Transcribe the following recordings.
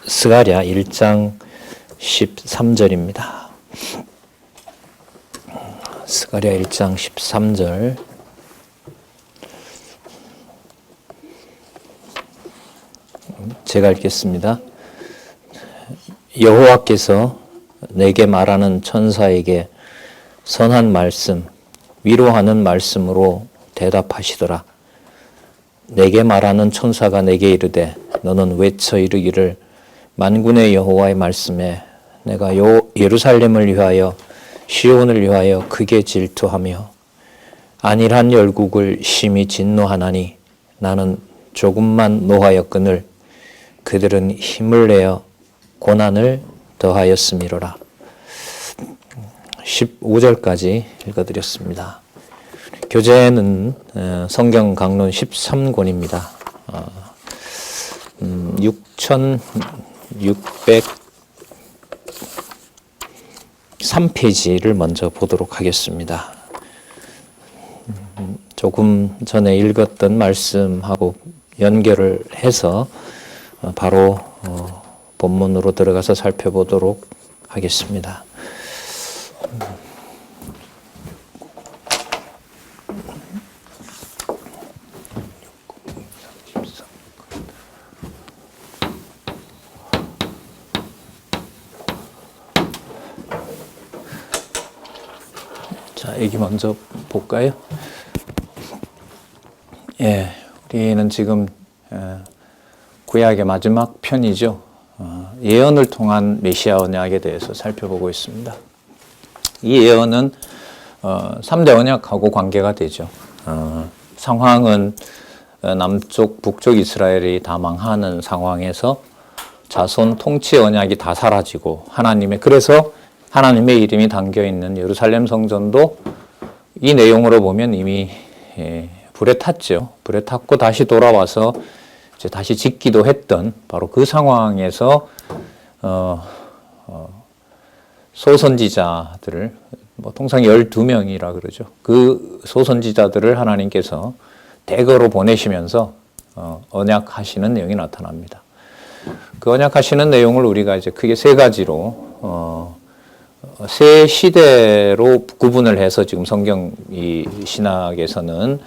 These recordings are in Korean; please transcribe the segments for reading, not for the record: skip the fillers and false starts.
스가랴 1장 13절입니다. 스가랴 1장 13절. 제가 읽겠습니다. 여호와께서 내게 말하는 천사에게 선한 말씀, 위로하는 말씀으로 대답하시더라. 내게 말하는 천사가 내게 이르되 너는 외쳐 이르기를 만군의 여호와의 말씀에 내가 예루살렘을 위하여 시온을 위하여 크게 질투하며 안일한 열국을 심히 진노하나니 나는 조금만 노하였거늘 그들은 힘을 내어 고난을 더하였음이로라. 15절까지 읽어드렸습니다. 교재는 성경 강론 13권입니다. 6603페이지를 먼저 보도록 하겠습니다. 조금 전에 읽었던 말씀하고 연결을 해서 바로 본문으로 들어가서 살펴보도록 하겠습니다. 자, 여기 먼저 볼까요? 예, 우리는 지금 구약의 마지막 편이죠. 예언을 통한 메시아 언약에 대해서 살펴보고 있습니다. 이 예언은 3대 언약하고 관계가 되죠. 상황은 남쪽, 북쪽 이스라엘이 다 망하는 상황에서 자손 통치 언약이 다 사라지고 그래서 하나님의 이름이 담겨있는 예루살렘 성전도 이 내용으로 보면 이미 불에 탔죠. 불에 탔고 다시 돌아와서 이제 다시 짓기도 했던 바로 그 상황에서 소선지자들을 통상 12명이라 그러죠. 그 소선지자들을 하나님께서 대거로 보내시면서 언약하시는 내용이 나타납니다. 그 언약하시는 내용을 우리가 이제 크게 세 가지로 세 시대로 구분을 해서 지금 성경 이 신학에서는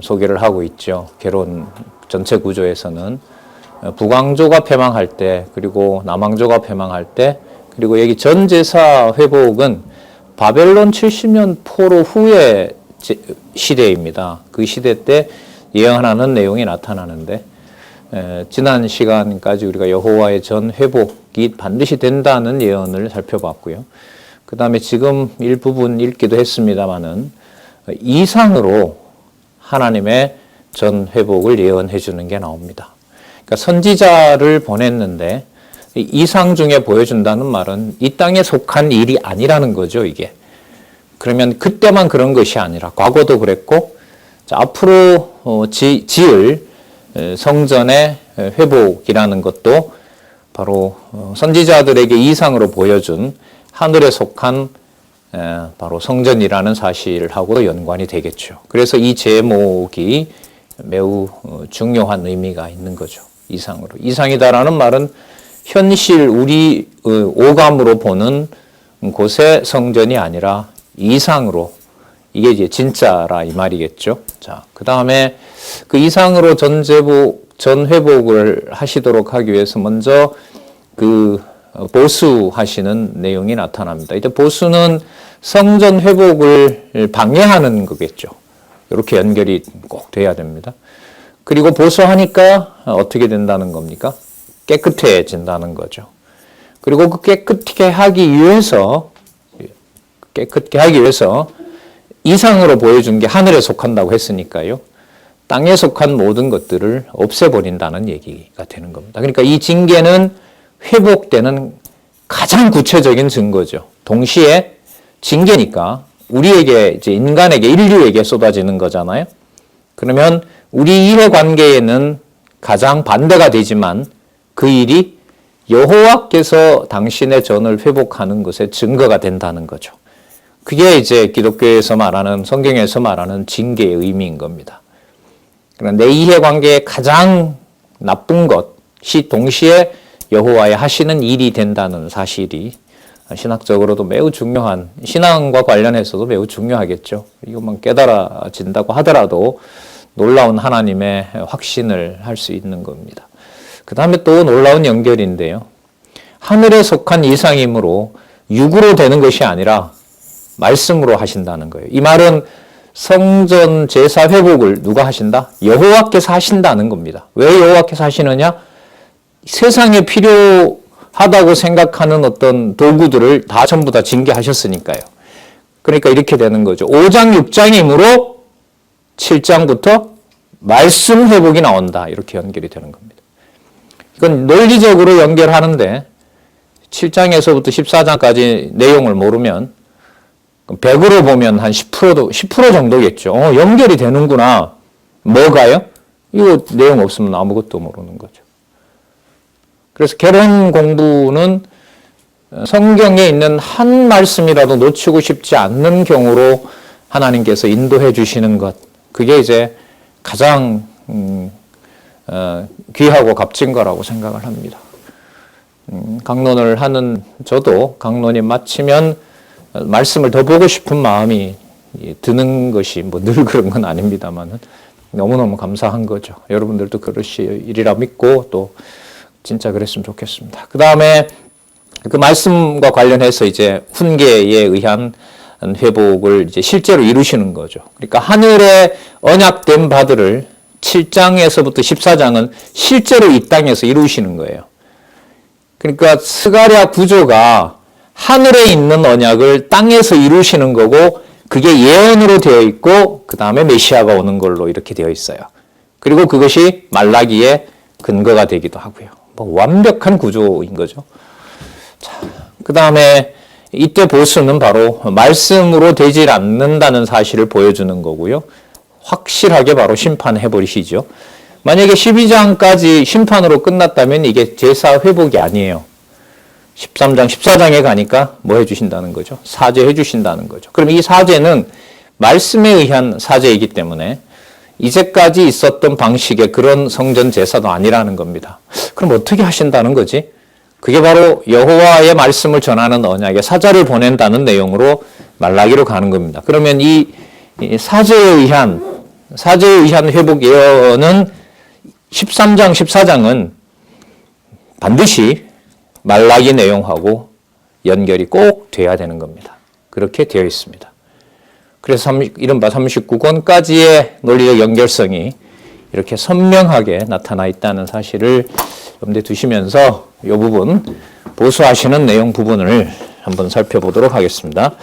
소개를 하고 있죠. 개론 전체 구조에서는 북왕조가 패망할 때, 그리고 남왕조가 패망할 때, 그리고 여기 전제사 회복은 바벨론 70년 포로 후의 시대입니다. 그 시대 때 예언하는 내용이 나타나는데, 지난 시간까지 우리가 여호와의 전 회복이 반드시 된다는 예언을 살펴봤고요. 그 다음에 지금 일부분 읽기도 했습니다마는 이상으로 하나님의 전 회복을 예언해 주는 게 나옵니다. 그러니까 선지자를 보냈는데 이상 중에 보여준다는 말은 이 땅에 속한 일이 아니라는 거죠, 이게. 그러면 그때만 그런 것이 아니라 과거도 그랬고, 앞으로 지을 성전의 회복이라는 것도 바로 선지자들에게 이상으로 보여준 하늘에 속한 바로 성전이라는 사실하고도 연관이 되겠죠. 그래서 이 제목이 매우 중요한 의미가 있는 거죠. 이상으로. 이상이다라는 말은 현실 우리 오감으로 보는 곳의 성전이 아니라 이상으로, 이게 이제 진짜라 이 말이겠죠. 자, 그 다음에 그 이상으로 전 회복을 하시도록 하기 위해서 먼저 그 보수하시는 내용이 나타납니다. 이때 보수는 성전 회복을 방해하는 거겠죠. 이렇게 연결이 꼭 돼야 됩니다. 그리고 보수하니까 어떻게 된다는 겁니까? 깨끗해진다는 거죠. 그리고 그 깨끗게 하기 위해서 이상으로 보여준 게 하늘에 속한다고 했으니까요. 땅에 속한 모든 것들을 없애버린다는 얘기가 되는 겁니다. 그러니까 이 징계는 회복되는 가장 구체적인 증거죠. 동시에 징계니까 우리에게, 이제 인간에게, 인류에게 쏟아지는 거잖아요. 그러면 우리 이해관계에는 가장 반대가 되지만 그 일이 여호와께서 당신의 전을 회복하는 것에 증거가 된다는 거죠. 그게 이제 기독교에서 말하는, 성경에서 말하는 징계의 의미인 겁니다. 그러나 내 이해관계에 가장 나쁜 것이 동시에 여호와의 하시는 일이 된다는 사실이 신학적으로도 매우 중요한, 신앙과 관련해서도 매우 중요하겠죠. 이것만 깨달아진다고 하더라도 놀라운 하나님의 확신을 할 수 있는 겁니다. 그 다음에 또 놀라운 연결인데요. 하늘에 속한 이상이므로 육으로 되는 것이 아니라 말씀으로 하신다는 거예요. 이 말은 성전 제사 회복을 누가 하신다? 여호와께서 하신다는 겁니다. 왜 여호와께서 하시느냐? 세상에 필요하다고 생각하는 어떤 도구들을 다 전부 다 징계하셨으니까요. 그러니까 이렇게 되는 거죠. 5장 6장이므로 7장부터 말씀 회복이 나온다. 이렇게 연결이 되는 겁니다. 이건 논리적으로 연결하는데 7장에서부터 14장까지 내용을 모르면 100으로 보면 한 10% 정도겠죠. 연결이 되는구나. 뭐가요? 이거 내용 없으면 아무것도 모르는 거죠. 그래서 결혼 공부는 성경에 있는 한 말씀이라도 놓치고 싶지 않는 경우로 하나님께서 인도해 주시는 것. 그게 이제 가장 귀하고 값진 거라고 생각을 합니다. 강론을 하는 저도 강론이 마치면 말씀을 더 보고 싶은 마음이 드는 것이 뭐 늘 그런 건 아닙니다만은 너무너무 감사한 거죠. 여러분들도 그러시리라 믿고 또 진짜 그랬으면 좋겠습니다. 그 다음에 그 말씀과 관련해서 이제 훈계에 의한 회복을 이제 실제로 이루시는 거죠. 그러니까 하늘에 언약된 바들을 7장에서부터 14장은 실제로 이 땅에서 이루시는 거예요. 그러니까 스가랴 구조가 하늘에 있는 언약을 땅에서 이루시는 거고 그게 예언으로 되어 있고 그 다음에 메시아가 오는 걸로 이렇게 되어 있어요. 그리고 그것이 말라기의 근거가 되기도 하고요. 뭐 완벽한 구조인 거죠. 자, 그 다음에 이때 보수는 바로 말씀으로 되질 않는다는 사실을 보여주는 거고요. 확실하게 바로 심판해 버리시죠. 만약에 12장까지 심판으로 끝났다면 이게 제사 회복이 아니에요. 13장, 14장에 가니까 뭐 해주신다는 거죠? 사죄해 주신다는 거죠. 그럼 이 사죄는 말씀에 의한 사죄이기 때문에 이제까지 있었던 방식의 그런 성전 제사도 아니라는 겁니다. 그럼 어떻게 하신다는 거지? 그게 바로 여호와의 말씀을 전하는 언약의 사자를 보낸다는 내용으로 말라기로 가는 겁니다. 그러면 이 사죄에 의한 회복 예언은 13장, 14장은 반드시 말라기 내용하고 연결이 꼭 돼야 되는 겁니다. 그렇게 되어 있습니다. 그래서 이른바 39권까지의 논리적 연결성이 이렇게 선명하게 나타나 있다는 사실을 염두에 두시면서 이 부분, 보수하시는 내용 부분을 한번 살펴보도록 하겠습니다.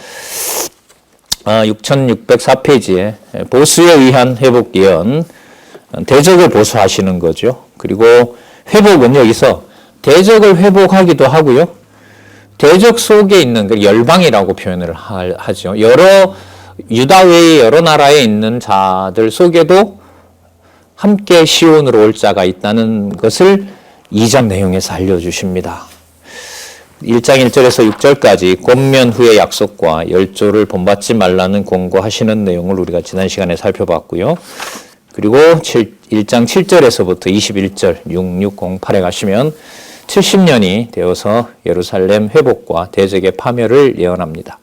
6604페이지에 보수에 의한 회복 예언, 대적을 보수하시는 거죠. 그리고 회복은 여기서 대적을 회복하기도 하고요. 대적 속에 있는 열방이라고 표현을 하죠. 여러 유다 외의 여러 나라에 있는 자들 속에도 함께 시온으로 올 자가 있다는 것을 2장 내용에서 알려주십니다. 1장 1절에서 6절까지 권면 후의 약속과 열조를 본받지 말라는 공고하시는 내용을 우리가 지난 시간에 살펴봤고요. 그리고 1장 7절에서부터 21절 6608에 가시면 70년이 되어서 예루살렘 회복과 대적의 파멸을 예언합니다.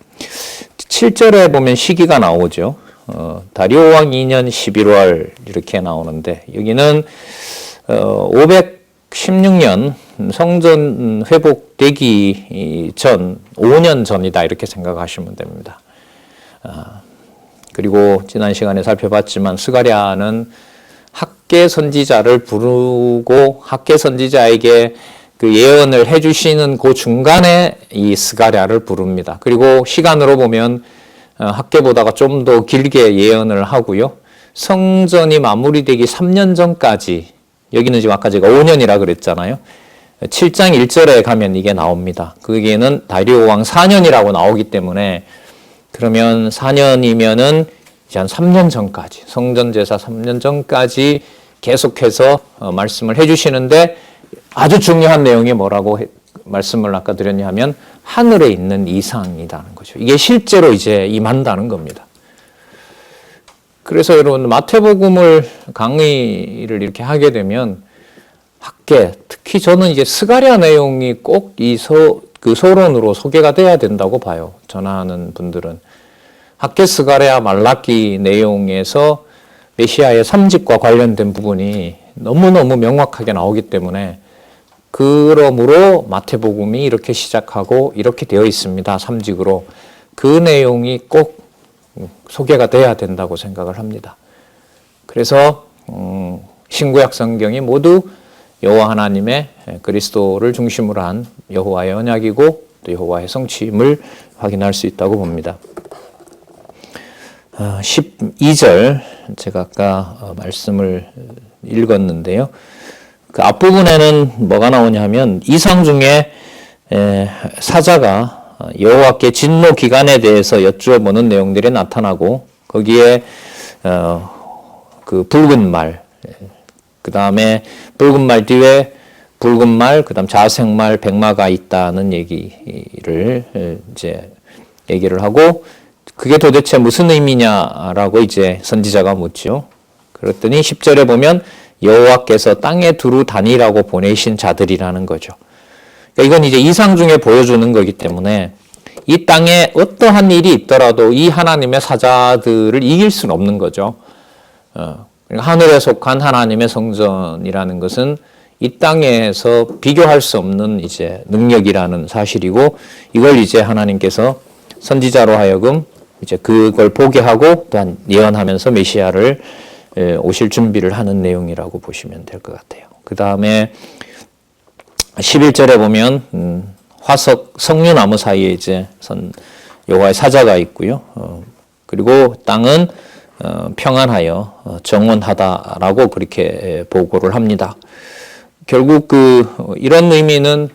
7절에 보면 시기가 나오죠. 다리오 왕 2년 11월 이렇게 나오는데 여기는 516년 성전 회복되기 전 5년 전이다 이렇게 생각하시면 됩니다. 그리고 지난 시간에 살펴봤지만 스가랴는 학계 선지자를 부르고 학계 선지자에게 그 예언을 해주시는 그 중간에 이 스가랴를 부릅니다. 그리고 시간으로 보면 학계보다가 좀 더 길게 예언을 하고요. 성전이 마무리되기 3년 전까지, 여기는 지금 아까 제가 5년이라 그랬잖아요. 7장 1절에 가면 이게 나옵니다. 그게는 다리오 왕 4년이라고 나오기 때문에 그러면 4년이면은 이제 한 3년 전까지, 성전제사 3년 전까지 계속해서 말씀을 해주시는데 아주 중요한 내용이 뭐라고 말씀을 아까 드렸냐 하면 하늘에 있는 이상이라는 거죠. 이게 실제로 이제 임한다는 겁니다. 그래서 여러분 마태복음을 강의를 이렇게 하게 되면 학계, 특히 저는 이제 스가랴 내용이 꼭 그 서론으로 소개가 돼야 된다고 봐요. 전하는 분들은. 학계 스가랴 말라기 내용에서 메시아의 3직과 관련된 부분이 너무너무 명확하게 나오기 때문에 그러므로 마태복음이 이렇게 시작하고 이렇게 되어 있습니다. 3직으로. 그 내용이 꼭 소개가 돼야 된다고 생각을 합니다. 그래서 신구약 성경이 모두 여호와 하나님의 그리스도를 중심으로 한 여호와의 언약이고 또 여호와의 성취임을 확인할 수 있다고 봅니다. 12절 제가 아까 말씀을 읽었는데요. 그 앞부분에는 뭐가 나오냐 하면 이상 중에 사자가 여호와께 진노 기간에 대해서 여쭈어보는 내용들이 나타나고 거기에 그 붉은 말, 그 다음에 붉은 말 뒤에 붉은 말, 그 다음 자색말, 백마가 있다는 얘기를 이제 얘기를 하고 그게 도대체 무슨 의미냐라고 이제 선지자가 묻죠. 그랬더니 10절에 보면 여호와께서 땅에 두루 다니라고 보내신 자들이라는 거죠. 그러니까 이건 이제 이상 중에 보여주는 거기 때문에 이 땅에 어떠한 일이 있더라도 이 하나님의 사자들을 이길 수는 없는 거죠. 그러니까 하늘에 속한 하나님의 성전이라는 것은 이 땅에서 비교할 수 없는 이제 능력이라는 사실이고 이걸 이제 하나님께서 선지자로 하여금 이제 그걸 보게 하고 또한 예언하면서 메시아를 오실 준비를 하는 내용이라고 보시면 될 것 같아요. 그 다음에 11절에 보면 화석 석류나무 사이에 이제 여호와의 사자가 있고요. 그리고 땅은 평안하여 정원하다라고 그렇게 보고를 합니다. 결국 이런 의미는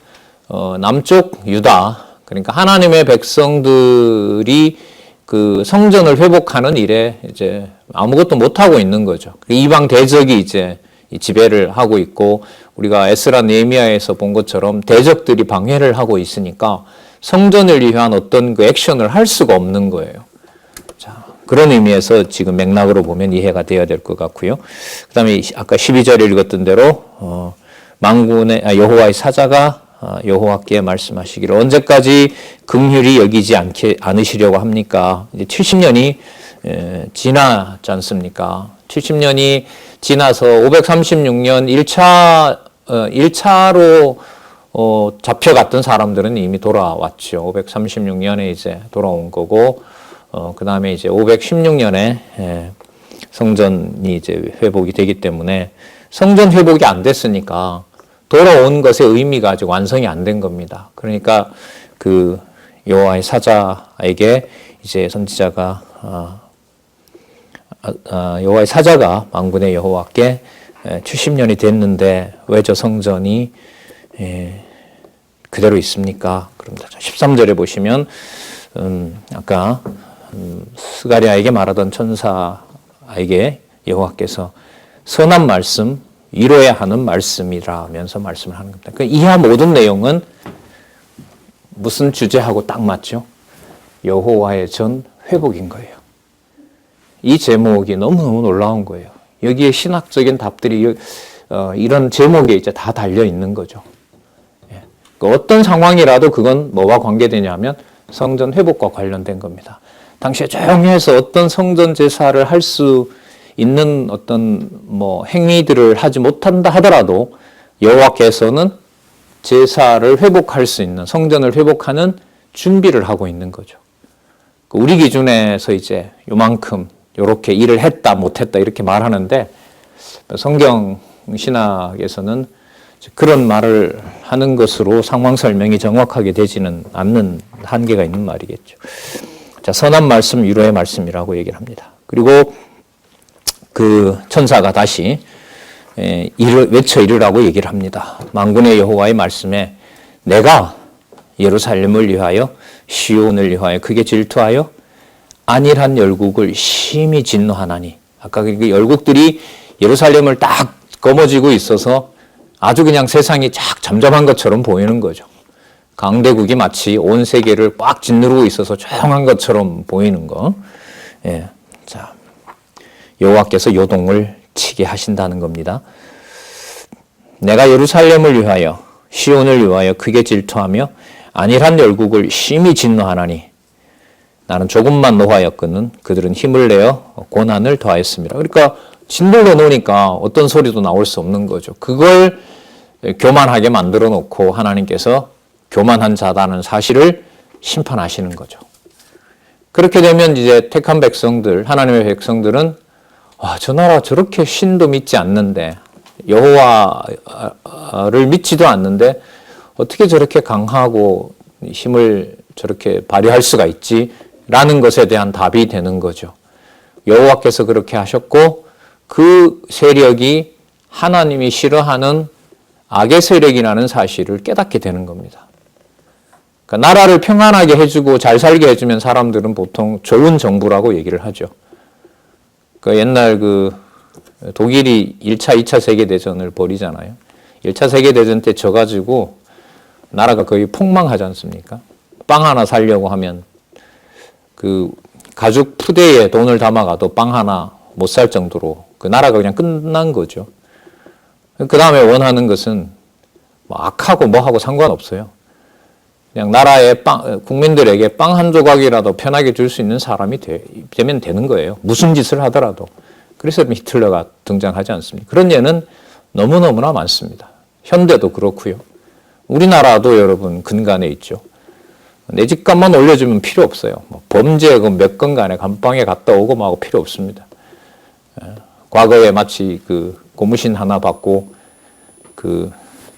남쪽 유다, 그러니까 하나님의 백성들이 그 성전을 회복하는 일에 이제 아무것도 못하고 있는 거죠. 이방 대적이 이제 지배를 하고 있고 우리가 에스라 느헤미야에서 본 것처럼 대적들이 방해를 하고 있으니까 성전을 위한 어떤 그 액션을 할 수가 없는 거예요. 자, 그런 의미에서 지금 맥락으로 보면 이해가 되어야 될 것 같고요. 그 다음에 아까 12절에 읽었던 대로 만군의 여호와의 사자가 여호와께 말씀하시기를 언제까지 긍휼히 여기지 않으시려고 합니까? 이제 70년이 지났지 않습니까? 70년이 지나서 536년 1차로 잡혀갔던 사람들은 이미 돌아왔죠. 536년에 이제 돌아온 거고, 그 다음에 이제 516년에 성전이 이제 회복이 되기 때문에 성전 회복이 안 됐으니까 돌아온 것의 의미가 아직 완성이 안 된 겁니다. 그러니까 그 여호와의 사자에게 이제 선지자가 여호와의 사자가 만군의 여호와께 70년이 됐는데 왜 저 성전이 그대로 있습니까? 그럼 13절에 보시면 아까 스가랴에게 말하던 천사에게 여호와께서 선한 말씀, 위로해야 하는 말씀이라면서 말씀을 하는 겁니다. 그 이하 모든 내용은 무슨 주제하고 딱 맞죠? 여호와의 전 회복인 거예요. 이 제목이 너무너무 놀라운 거예요. 여기에 신학적인 답들이 이런 제목에 이제 다 달려 있는 거죠. 어떤 상황이라도 그건 뭐와 관계되냐면 성전 회복과 관련된 겁니다. 당시에 조용히 해서 어떤 성전 제사를 할 수 있는 어떤 행위들을 하지 못한다 하더라도 여호와께서는 제사를 회복할 수 있는 성전을 회복하는 준비를 하고 있는 거죠. 우리 기준에서 이제 요만큼 요렇게 일을 했다 못했다 이렇게 말하는데 성경 신학에서는 그런 말을 하는 것으로 상황 설명이 정확하게 되지는 않는 한계가 있는 말이겠죠. 자, 선한 말씀, 위로의 말씀이라고 얘기를 합니다. 그리고 그 천사가 다시 외쳐 이르라고 얘기를 합니다. 만군의 여호와의 말씀에 내가 예루살렘을 위하여 시온을 위하여 크게 질투하여 안일한 열국을 심히 진노하나니 아까 그 열국들이 예루살렘을 딱 거머쥐고 있어서 아주 그냥 세상이 쫙 잠잠한 것처럼 보이는 거죠. 강대국이 마치 온 세계를 꽉 짓누르고 있어서 조용한 것처럼 보이는 거. 예. 자, 여호와께서 요동을 치게 하신다는 겁니다. 내가 예루살렘을 위하여 시온을 위하여 크게 질투하며 안일한 열국을 심히 진노하나니 나는 조금만 노하였거든 그들은 힘을 내어 고난을 더하였습니다. 그러니까 진노를 놓으니까 어떤 소리도 나올 수 없는 거죠. 그걸 교만하게 만들어 놓고 하나님께서 교만한 자다는 사실을 심판하시는 거죠. 그렇게 되면 이제 택한 백성들, 하나님의 백성들은 와, 저 나라 저렇게 신도 믿지 않는데 여호와를 믿지도 않는데 어떻게 저렇게 강하고 힘을 저렇게 발휘할 수가 있지? 라는 것에 대한 답이 되는 거죠. 여호와께서 그렇게 하셨고 그 세력이 하나님이 싫어하는 악의 세력이라는 사실을 깨닫게 되는 겁니다. 그러니까 나라를 평안하게 해주고 잘 살게 해주면 사람들은 보통 좋은 정부라고 얘기를 하죠. 그 옛날 독일이 1차, 2차 세계대전을 벌이잖아요. 1차 세계대전 때 져가지고 나라가 거의 폭망하지 않습니까? 빵 하나 사려고 하면 그 가죽 푸대에 돈을 담아가도 빵 하나 못 살 정도로 그 나라가 그냥 끝난 거죠. 그 다음에 원하는 것은 뭐 악하고 뭐하고 상관없어요. 그냥 나라의 국민들에게 빵 한 조각이라도 편하게 줄 수 있는 사람이 되면 되는 거예요. 무슨 짓을 하더라도. 그래서 히틀러가 등장하지 않습니까? 그런 예는 너무너무나 많습니다. 현대도 그렇고요. 우리나라도 여러분 근간에 있죠. 내 집값만 올려주면 필요 없어요. 범죄 몇 건간에 감방에 갔다 오고 하고 필요 없습니다. 과거에 마치 고무신 하나 받고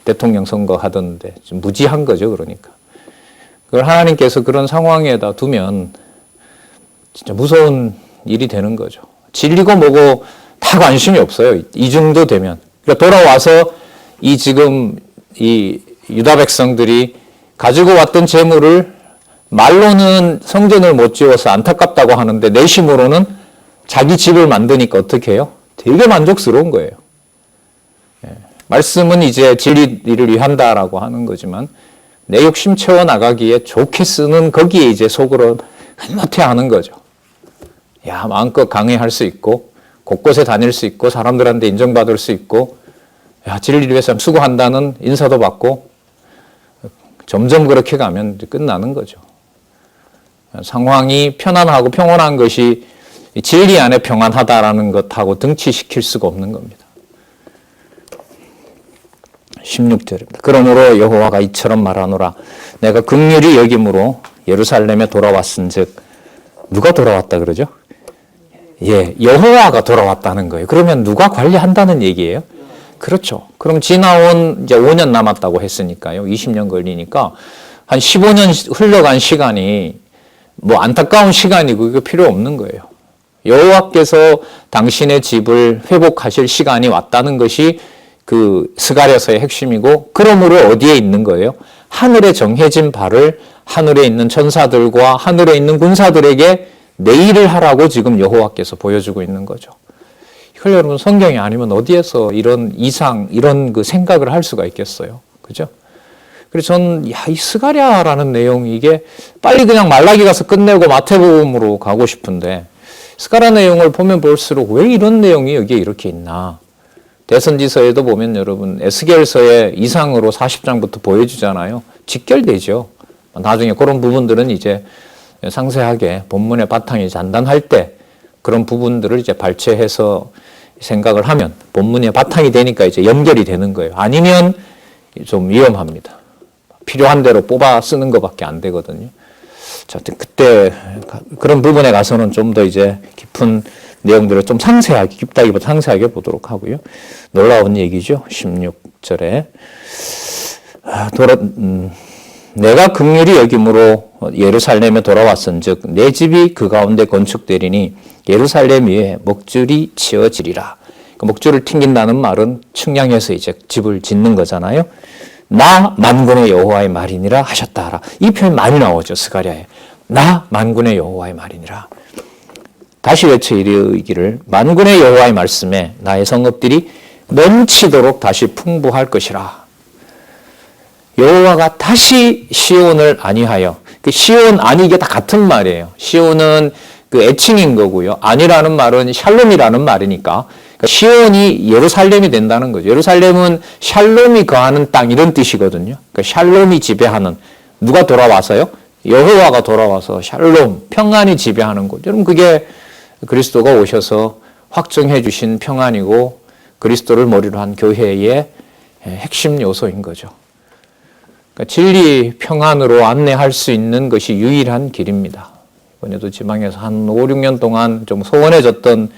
대통령 선거 하던데 좀 무지한 거죠. 그러니까. 그걸 하나님께서 그런 상황에다 두면 진짜 무서운 일이 되는 거죠. 진리고 뭐고 다 관심이 없어요. 이 정도 되면. 그러니까 돌아와서 지금 유다 백성들이 가지고 왔던 재물을 말로는 성전을 못 지어서 안타깝다고 하는데 내심으로는 자기 집을 만드니까 어떻게 해요? 되게 만족스러운 거예요. 말씀은 이제 진리를 위한다라고 하는 거지만 내 욕심 채워나가기에 좋게 쓰는 거기에 이제 속으로 흐뭇해하는 거죠. 야, 마음껏 강의할 수 있고 곳곳에 다닐 수 있고 사람들한테 인정받을 수 있고 야, 진리를 위해서 수고한다는 인사도 받고 점점 그렇게 가면 끝나는 거죠. 상황이 편안하고 평온한 것이 진리 안에 평안하다라는 것하고 등치시킬 수가 없는 겁니다. 16절입니다. 그러므로 여호와가 이처럼 말하노라. 내가 긍휼히 여김으로 예루살렘에 돌아왔은즉 누가 돌아왔다 그러죠? 예, 여호와가 돌아왔다는 거예요. 그러면 누가 관리한다는 얘기예요? 그렇죠. 그럼 지나온 이제 5년 남았다고 했으니까요. 20년 걸리니까 한 15년 흘러간 시간이 뭐 안타까운 시간이고 그게 필요 없는 거예요. 여호와께서 당신의 집을 회복하실 시간이 왔다는 것이 스가랴서의 핵심이고 그러므로 어디에 있는 거예요? 하늘에 정해진 바를 하늘에 있는 천사들과 하늘에 있는 군사들에게 내일을 하라고 지금 여호와께서 보여주고 있는 거죠. 이걸 여러분 성경이 아니면 어디에서 이런 이상, 이런 생각을 할 수가 있겠어요. 그죠? 그래서 저는 이 스가랴라는 내용이 이게 빨리 그냥 말라기 가서 끝내고 마태복음으로 가고 싶은데 스가랴 내용을 보면 볼수록 왜 이런 내용이 여기에 이렇게 있나? 대선지서에도 보면 여러분 에스겔서의 이상으로 40장부터 보여주잖아요. 직결되죠. 나중에 그런 부분들은 이제 상세하게 본문의 바탕이 단단할 때 그런 부분들을 이제 발췌해서 생각을 하면 본문의 바탕이 되니까 이제 연결이 되는 거예요. 아니면 좀 위험합니다. 필요한 대로 뽑아 쓰는 것밖에 안 되거든요. 자, 그때 그런 부분에 가서는 좀 더 이제 깊은 내용들을 좀 상세하게, 깊다기보다 상세하게 보도록 하고요. 놀라운 얘기죠. 16절에. 내가 긍휼히 여김으로 예루살렘에 돌아왔은즉 내 집이 그 가운데 건축되리니 예루살렘 위에 목줄이 치어지리라. 목줄을 튕긴다는 말은 측량해서 이제 집을 짓는 거잖아요. 나 만군의 여호와의 말이니라 하셨다. 이 표현 많이 나오죠. 스가랴에. 나 만군의 여호와의 말이니라. 다시 외쳐 이르기를 만군의 여호와의 말씀에 나의 성읍들이 넘치도록 다시 풍부할 것이라. 여호와가 다시 시온을 안위하여, 시온 안위 이게 다 같은 말이에요. 시온은 애칭인 거고요. 안위라는 말은 샬롬이라는 말이니까 시온이 예루살렘이 된다는 거죠. 예루살렘은 샬롬이 거하는 땅 이런 뜻이거든요. 그러니까 샬롬이 지배하는, 누가 돌아와서요? 여호와가 돌아와서 샬롬, 평안이 지배하는 곳. 여러분 그게 그리스도가 오셔서 확정해 주신 평안이고 그리스도를 머리로 한 교회의 핵심 요소인 거죠. 그러니까 진리 평안으로 안내할 수 있는 것이 유일한 길입니다. 이번에도 지방에서 한 5, 6년 동안 좀 소원해졌던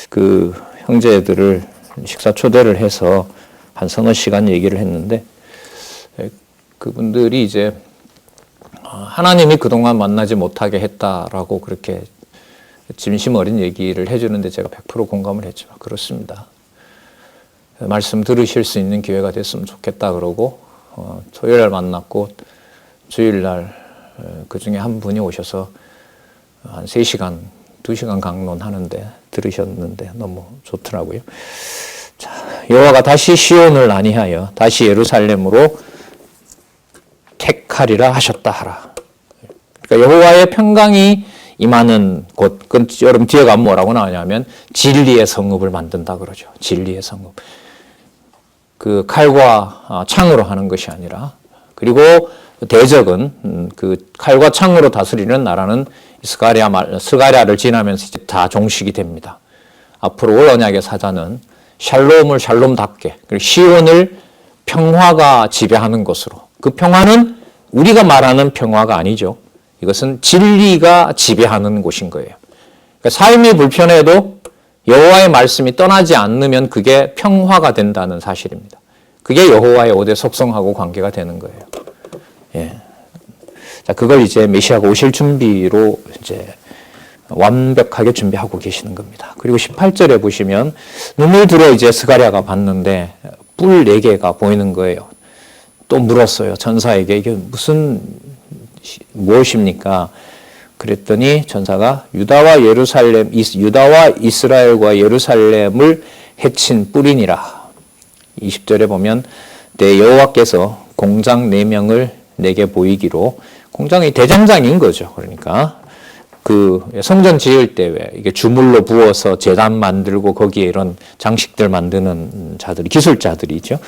그 형제들을 식사 초대를 해서 한 서너 시간 얘기를 했는데 그분들이 이제 하나님이 그동안 만나지 못하게 했다라고 그렇게 진심 어린 얘기를 해주는데 제가 100% 공감을 했지만 그렇습니다. 말씀 들으실 수 있는 기회가 됐으면 좋겠다 그러고 토요일날 만났고 주일날 그 중에 한 분이 오셔서 한 3시간, 2시간 강론하는데 들으셨는데 너무 좋더라고요. 자, 여호와가 다시 시온을 안위하여 다시 예루살렘으로 택하리라 하셨다 하라. 그러니까 여호와의 평강이 임하는 곳, 여러분 뒤에 가면 뭐라고 나오냐면 진리의 성읍을 만든다 그러죠. 진리의 성읍. 그 칼과 창으로 하는 것이 아니라, 그리고 대적은 그 칼과 창으로 다스리는 나라는 스가랴를 지나면서 이제 다 종식이 됩니다. 앞으로 올 언약의 사자는 샬롬을 샬롬답게, 그리고 시온을 평화가 지배하는 것으로, 그 평화는 우리가 말하는 평화가 아니죠. 이것은 진리가 지배하는 곳인 거예요. 그러니까 삶이 불편해도 여호와의 말씀이 떠나지 않으면 그게 평화가 된다는 사실입니다. 그게 여호와의 5대 속성하고 관계가 되는 거예요. 예. 자, 그걸 이제 메시아가 오실 준비로 이제 완벽하게 준비하고 계시는 겁니다. 그리고 18절에 보시면 눈을 들어 이제 스가랴가 봤는데 뿔 4개가 보이는 거예요. 또 물었어요. 전사에게 이게 무엇입니까? 그랬더니 전사가 유다와 이스라엘과 예루살렘을 해친 뿔이니라. 20절에 보면 내 여호와께서 공장 4명을 내게 보이기로, 공장이 대장장인 거죠. 그러니까 그 성전 지을 때 왜 이게 주물로 부어서 제단 만들고 거기에 이런 장식들 만드는 자들이, 기술자들이죠.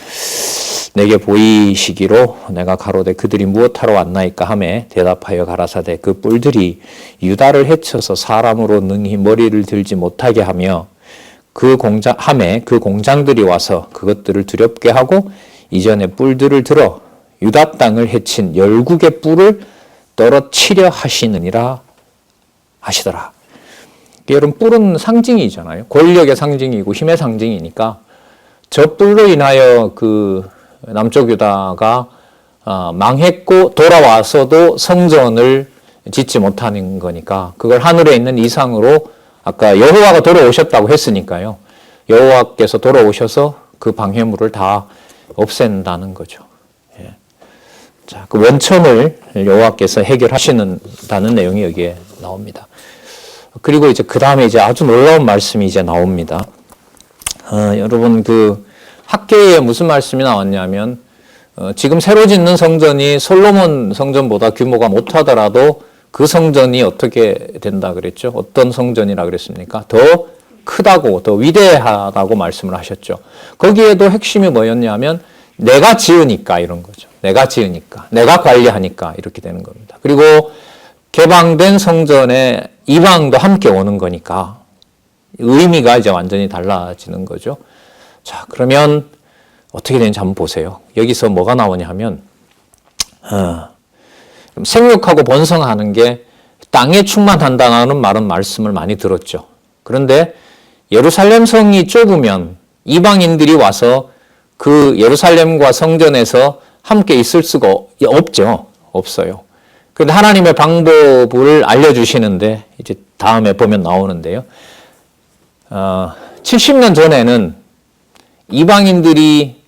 내게 보이시기로 내가 가로되 그들이 무엇하러 왔나이까 하매 대답하여 가라사대 그 뿔들이 유다를 해쳐서 사람으로 능히 머리를 들지 못하게 하며 그 공장들이 와서 그것들을 두렵게 하고 이전에 뿔들을 들어 유다 땅을 해친 열국의 뿔을 떨어치려 하시느니라 하시더라. 여러분 뿔은 상징이잖아요. 권력의 상징이고 힘의 상징이니까 저 뿔로 인하여 그 남쪽 유다가 망했고 돌아와서도 성전을 짓지 못하는 거니까 그걸 하늘에 있는 이상으로 아까 여호와가 돌아오셨다고 했으니까요. 여호와께서 돌아오셔서 그 방해물을 다 없앤다는 거죠. 예. 자, 그 원천을 여호와께서 해결하시는다는 내용이 여기에 나옵니다. 그리고 이제 그 다음에 이제 아주 놀라운 말씀이 이제 나옵니다. 여러분 그 학계에 무슨 말씀이 나왔냐면 지금 새로 짓는 성전이 솔로몬 성전보다 규모가 못하더라도 그 성전이 어떻게 된다 그랬죠? 어떤 성전이라 그랬습니까? 더 크다고, 더 위대하다고 말씀을 하셨죠. 거기에도 핵심이 뭐였냐면 내가 지으니까 이런 거죠. 내가 지으니까, 내가 관리하니까 이렇게 되는 겁니다. 그리고 개방된 성전에 이방도 함께 오는 거니까 의미가 이제 완전히 달라지는 거죠. 자, 그러면 어떻게 되는지 한번 보세요. 여기서 뭐가 나오냐 하면 생육하고 번성하는 게 땅에 충만한다는 말씀을 많이 들었죠. 그런데 예루살렘 성이 좁으면 이방인들이 와서 그 예루살렘과 성전에서 함께 있을 수가 없죠. 없어요. 그런데 하나님의 방법을 알려주시는데 이제 다음에 보면 나오는데요. 70년 전에는 이방인들이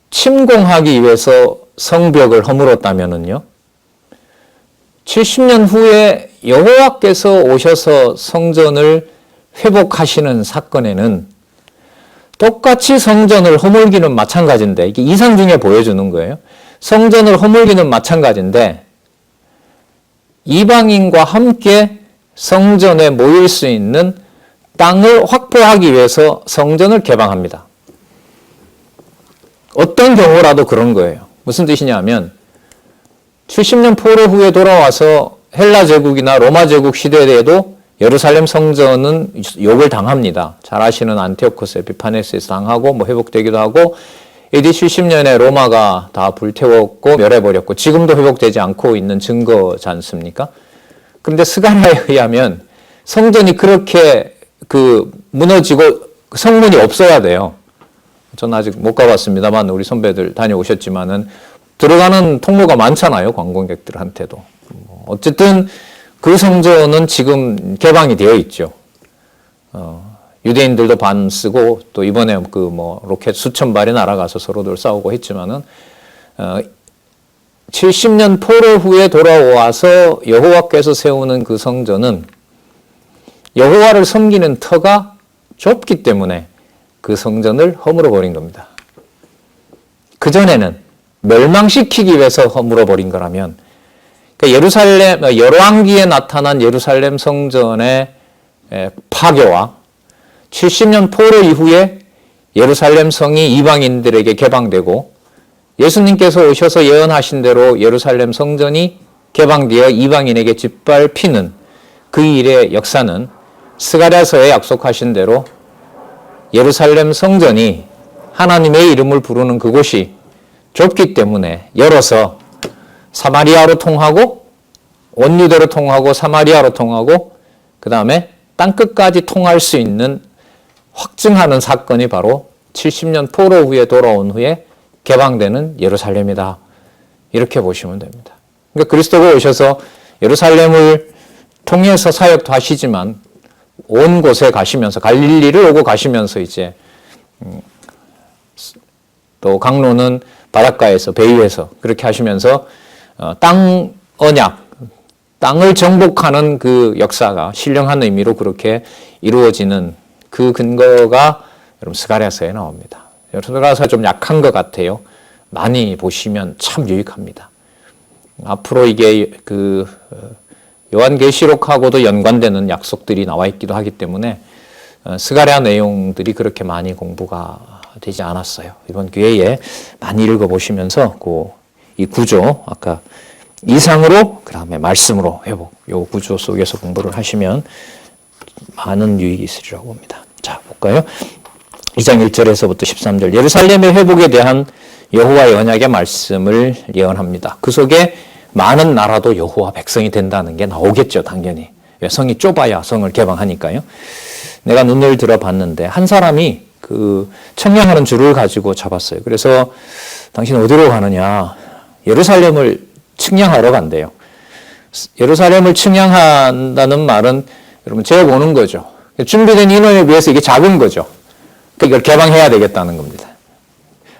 침공하기 위해서 성벽을 허물었다면은요, 70년 후에 여호와께서 오셔서 성전을 회복하시는 사건에는 똑같이 성전을 허물기는 마찬가지인데, 이게 이상 중에 보여주는 거예요. 성전을 허물기는 마찬가지인데 이방인과 함께 성전에 모일 수 있는 땅을 확보하기 위해서 성전을 개방합니다. 어떤 경우라도 그런 거예요. 무슨 뜻이냐면 70년 포로 후에 돌아와서 헬라 제국이나 로마 제국 시대에도 예루살렘 성전은 욕을 당합니다. 잘 아시는 안티오코스 에피파네스에서 당하고 회복되기도 하고 AD 70년에 로마가 다 불태웠고 멸해버렸고 지금도 회복되지 않고 있는 증거지 않습니까? 그런데 스가랴에 의하면 성전이 그렇게 무너지고 성문이 없어야 돼요. 저는 아직 못 가봤습니다만 우리 선배들 다녀오셨지만은 들어가는 통로가 많잖아요. 관광객들한테도. 어쨌든 그 성전은 지금 개방이 되어 있죠. 유대인들도 반 쓰고 또 이번에 로켓 수천 발이 날아가서 서로들 싸우고 했지만은 70년 포로 후에 돌아와서 여호와께서 세우는 그 성전은 여호와를 섬기는 터가 좁기 때문에 그 성전을 허물어 버린 겁니다. 그전에는 멸망시키기 위해서 허물어 버린 거라면 예루살렘 열왕기에 나타난 예루살렘 성전의 파괴와 70년 포로 이후에 예루살렘 성이 이방인들에게 개방되고 예수님께서 오셔서 예언하신 대로 예루살렘 성전이 개방되어 이방인에게 짓밟히는 그 일의 역사는 스가랴서에 약속하신 대로 예루살렘 성전이 하나님의 이름을 부르는 그곳이 좁기 때문에 열어서 사마리아로 통하고 원유대로 통하고 사마리아로 통하고 그 다음에 땅끝까지 통할 수 있는 확증하는 사건이 바로 70년 포로 후에 돌아온 후에 개방되는 예루살렘이다. 이렇게 보시면 됩니다. 그러니까 그리스도가 오셔서 예루살렘을 통해서 사역도 하시지만 온 곳에 가시면서 갈릴리를 오고 가시면서 이제 또 강로는 바닷가에서 배 위에서 그렇게 하시면서 땅 언약, 땅을 정복하는 그 역사가 신령한 의미로 그렇게 이루어지는 그 근거가 여러분 스가랴서에 나옵니다. 스가랴서 좀 약한 것 같아요. 많이 보시면 참 유익합니다. 앞으로 이게 요한계시록하고도 연관되는 약속들이 나와 있기도 하기 때문에 스가랴 내용들이 그렇게 많이 공부가 되지 않았어요. 이번 기회에 많이 읽어보시면서 이 구조, 아까 이상으로 그 다음에 말씀으로 회복, 요 구조 속에서 공부를 하시면 많은 유익이 있으리라고 봅니다. 자, 볼까요? 2장 1절에서부터 13절 예루살렘의 회복에 대한 여호와의 언약의 말씀을 예언합니다. 그 속에 많은 나라도 여호와 백성이 된다는 게 나오겠죠, 당연히. 성이 좁아야 성을 개방하니까요. 내가 눈을 들어봤는데 한 사람이 청량하는 줄을 가지고 잡았어요. 그래서 당신 어디로 가느냐? 예루살렘을 측량하러 간대요. 예루살렘을 측량한다는 말은 여러분 재보는 거죠. 준비된 인원에 비해서 이게 작은 거죠. 이걸 개방해야 되겠다는 겁니다.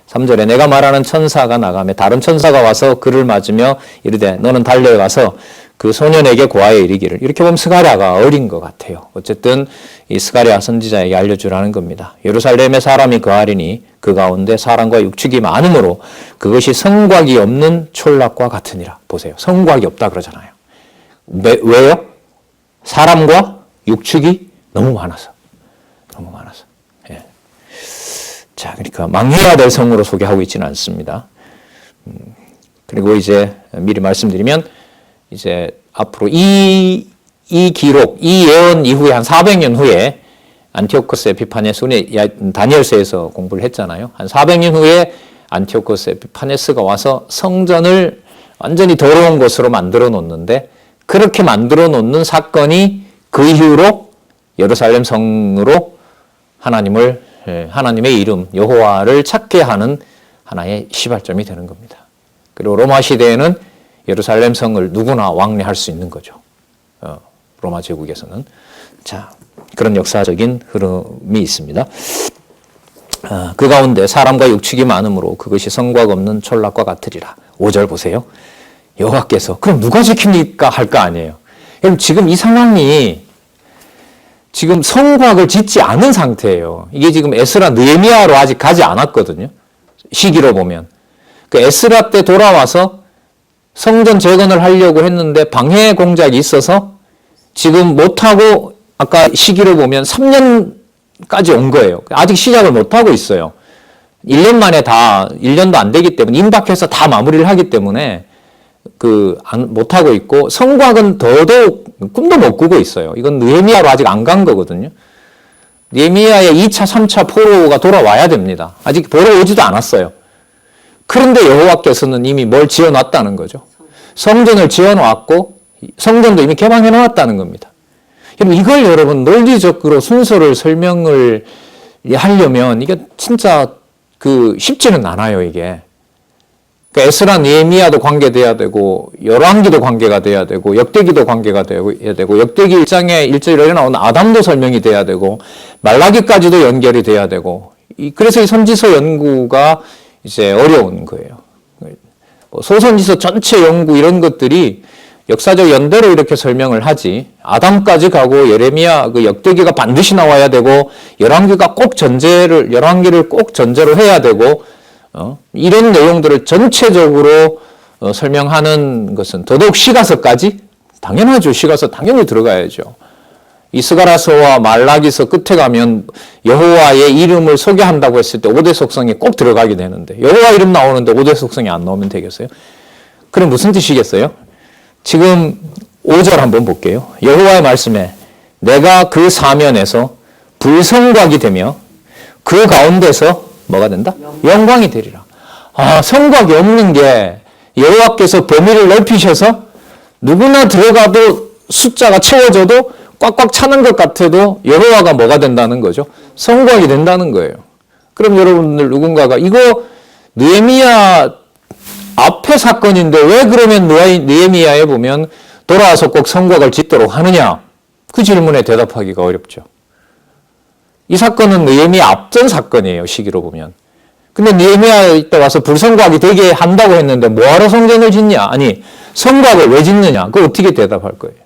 3절에 내가 말하는 천사가 나가며 다른 천사가 와서 그를 맞으며 이르되 너는 달려가서 그 소년에게 고하여 이르기를. 이렇게 보면 스가랴가 어린 것 같아요. 어쨌든 이 스가랴 선지자에게 알려주라는 겁니다. 예루살렘에 사람이 거하리니 그 가운데 사람과 육축이 많으므로 그것이 성곽이 없는 촌락과 같으니라. 보세요. 성곽이 없다 그러잖아요. 왜요? 사람과 육축이 너무 많아서. 너무 많아서. 예. 자, 그러니까 망해야 될 성으로 소개하고 있지는 않습니다. 그리고 이제 미리 말씀드리면 이제 앞으로 이 기록, 이 예언 이후에 한 400년 후에 안티오코스 에피파네스, 다니엘서에서 공부를 했잖아요. 한 400년 후에 안티오코스 에피파네스가 와서 성전을 완전히 더러운 곳으로 만들어 놓는데 그렇게 만들어 놓는 사건이 그 이후로 예루살렘 성으로 하나님의 이름 여호와를 찾게 하는 하나의 시발점이 되는 겁니다. 그리고 로마 시대에는 예루살렘 성을 누구나 왕래할 수 있는 거죠. 로마 제국에서는. 자, 그런 역사적인 흐름이 있습니다. 그 가운데 사람과 육축이 많으므로 그것이 성곽 없는 촌락과 같으리라. 5절 보세요. 여호와께서 그럼 누가 지킵니까? 할 거 아니에요. 여러분 지금 이 상황이 지금 성곽을 짓지 않은 상태예요. 이게 지금 에스라 느헤미야로 아직 가지 않았거든요. 시기로 보면. 그 에스라 때 돌아와서 성전 재건을 하려고 했는데 방해 공작이 있어서 지금 못하고 아까 시기로 보면 3년까지 온 거예요. 아직 시작을 못하고 있어요. 1년 만에 1년도 안 되기 때문에, 임박해서 다 마무리를 하기 때문에, 못하고 있고, 성곽은 더더욱 꿈도 못 꾸고 있어요. 이건 느헤미야로 아직 안 간 거거든요. 느헤미야의 2차, 3차 포로가 돌아와야 됩니다. 아직 보러 오지도 않았어요. 그런데 여호와께서는 이미 뭘 지어놨다는 거죠. 성전을 지어놓았고, 성전도 이미 개방해 놓았다는 겁니다. 이걸 여러분 논리적으로 순서를 설명을 하려면 이게 진짜 쉽지는 않아요, 이게. 그러니까 에스라, 느헤미야도 관계돼야 되고, 열왕기도 관계가 돼야 되고, 역대기도 관계가 돼야 되고, 역대기 1장에 1절에 나오는 아담도 설명이 돼야 되고, 말라기까지도 연결이 돼야 되고, 그래서 이 선지서 연구가 이제 어려운 거예요. 소선지서 전체 연구 이런 것들이 역사적 연대로 이렇게 설명을 하지, 아담까지 가고 예레미야 역대기가 반드시 나와야 되고, 열왕기를 꼭 전제로 해야 되고, 이런 내용들을 전체적으로 설명하는 것은 더더욱 시가서까지 당연하죠. 시가서 당연히 들어가야죠. 이스가랴서와 말라기서 끝에 가면 여호와의 이름을 소개한다고 했을 때 5대 속성이 꼭 들어가게 되는데, 여호와 이름 나오는데 5대 속성이 안 나오면 되겠어요? 그럼 무슨 뜻이겠어요? 지금 5절 한번 볼게요. 여호와의 말씀에 내가 그 사면에서 불성곽이 되며 그 가운데서 뭐가 된다? 영광이 되리라. 성곽이 없는 게 여호와께서 범위를 넓히셔서 누구나 들어가도 숫자가 채워져도 꽉꽉 차는 것 같아도 여호와가 뭐가 된다는 거죠? 성곽이 된다는 거예요. 그럼 여러분들 누군가가 이거 느헤미야 앞의 사건인데 왜 그러면 느헤미야에 보면 돌아와서 꼭 성곽을 짓도록 하느냐? 그 질문에 대답하기가 어렵죠. 이 사건은 느헤미야 앞전 사건이에요, 시기로 보면. 근데 느헤미야 때 와서 불성곽이 되게 한다고 했는데 뭐하러 성전을 짓냐? 아니, 성곽을 왜 짓느냐? 그거 어떻게 대답할 거예요?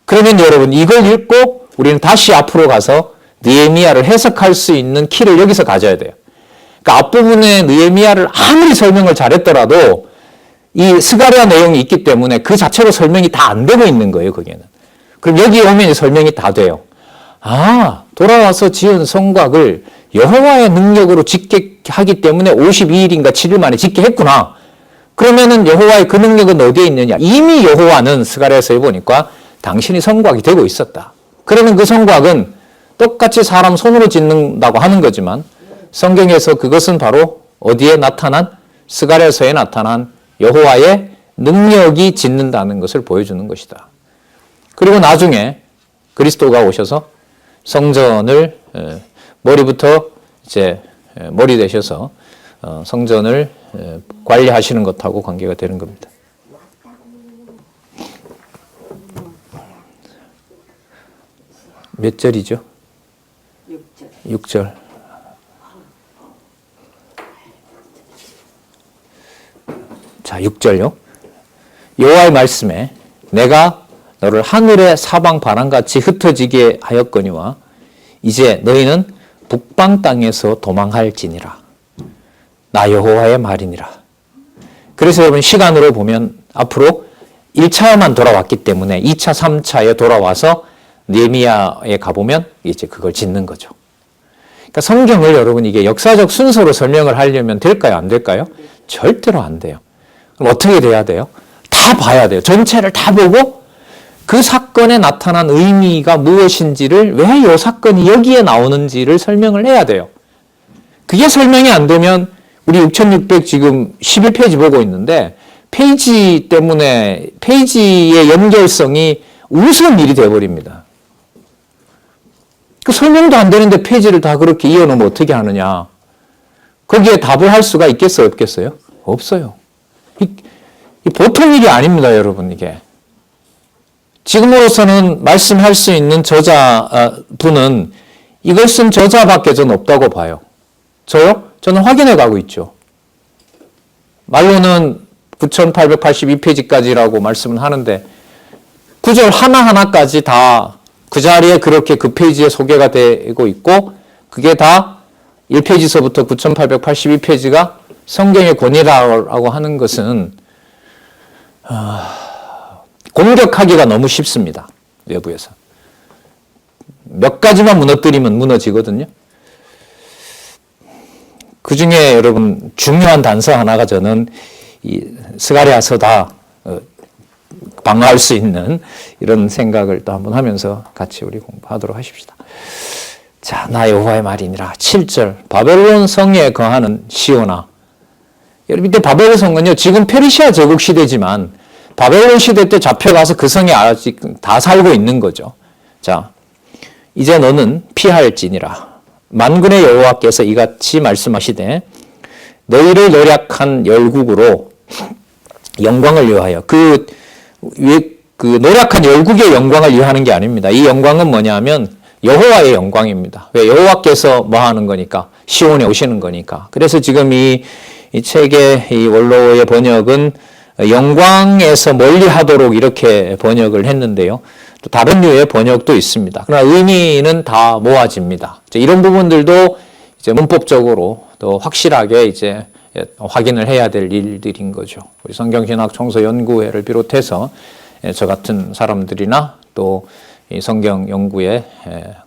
그러면 여러분 이걸 읽고 우리는 다시 앞으로 가서 느헤미야를 해석할 수 있는 키를 여기서 가져야 돼요. 그러니까 앞부분에 느헤미야를 아무리 설명을 잘했더라도 이 스가랴 내용이 있기 때문에 그 자체로 설명이 다 안 되고 있는 거예요, 거기에는. 그럼 여기 오면 설명이 다 돼요. 돌아와서 지은 성곽을 여호와의 능력으로 짓게 하기 때문에 52일인가 7일 만에 짓게 했구나. 그러면은 여호와의 그 능력은 어디에 있느냐? 이미 여호와는 스가랴에서 보니까 당신이 성곽이 되고 있었다. 그러면 그 성곽은 똑같이 사람 손으로 짓는다고 하는 거지만 성경에서 그것은 바로 어디에 나타난? 스가랴서에 나타난 여호와의 능력이 짓는다는 것을 보여주는 것이다. 그리고 나중에 그리스도가 오셔서 성전을 머리부터 이제 머리 되셔서 성전을 관리하시는 것하고 관계가 되는 겁니다. 몇 절이죠? 6절. 자, 6절요. 여호와의 말씀에 내가 너를 하늘의 사방 바람같이 흩어지게 하였거니와 이제 너희는 북방 땅에서 도망할지니라. 나 여호와의 말이니라. 그래서 여러분 시간으로 보면 앞으로 1차만 돌아왔기 때문에 2차, 3차에 돌아와서 느헤미야에 가보면 이제 그걸 짓는 거죠. 그러니까 성경을 여러분 이게 역사적 순서로 설명을 하려면 될까요? 안 될까요? 절대로 안 돼요. 그럼 어떻게 돼야 돼요? 다 봐야 돼요. 전체를 다 보고 그 사건에 나타난 의미가 무엇인지를 왜 이 사건이 여기에 나오는지를 설명을 해야 돼요. 그게 설명이 안 되면 우리 6600 지금 11페이지 보고 있는데 페이지 때문에 페이지의 연결성이 우스운 일이 되어버립니다. 그 설명도 안 되는데 페이지를 다 그렇게 이어놓으면 어떻게 하느냐. 거기에 답을 할 수가 있겠어요? 없겠어요? 없어요. 이 보통 일이 아닙니다, 여러분, 이게. 지금으로서는 말씀할 수 있는 저자분은 이걸 쓴 저자밖에 저는 없다고 봐요. 저요? 저는 확인해 가고 있죠. 말로는 9882페이지까지라고 말씀을 하는데 구절 하나하나까지 다 그 자리에 그렇게 그 페이지에 소개가 되고 있고 그게 다 1페이지서부터 9882페이지가 성경의 권위라고 하는 것은 공격하기가 너무 쉽습니다. 외부에서. 몇 가지만 무너뜨리면 무너지거든요. 그 중에 여러분 중요한 단서 하나가 저는 이 스가랴서다 방어할 수 있는 이런 생각을 또 한번 하면서 같이 우리 공부하도록 하십시다. 자, 나 여호와의 말이니라. 7절 바벨론 성에 거하는 시온아. 여러분 이때 바벨론 성은요 지금 페르시아 제국 시대지만 바벨론 시대 때 잡혀가서 그 성에 아직 다 살고 있는 거죠. 자, 이제 너는 피할지니라. 만군의 여호와께서 이같이 말씀하시되 너희를 노략한 열국으로 영광을 위하여 그 노략한 열국의 영광을 위하는 게 아닙니다. 이 영광은 뭐냐면 여호와의 영광입니다. 왜? 여호와께서 뭐 하는 거니까 시온에 오시는 거니까. 그래서 지금 이 책의 이 원로의 번역은 영광에서 멀리하도록 이렇게 번역을 했는데요. 또 다른 류의 번역도 있습니다. 그러나 의미는 다 모아집니다. 이런 부분들도 이제 문법적으로 또 확실하게 이제 확인을 해야 될 일들인 거죠. 우리 성경신학 청소연구회를 비롯해서 저 같은 사람들이나 또 이 성경 연구에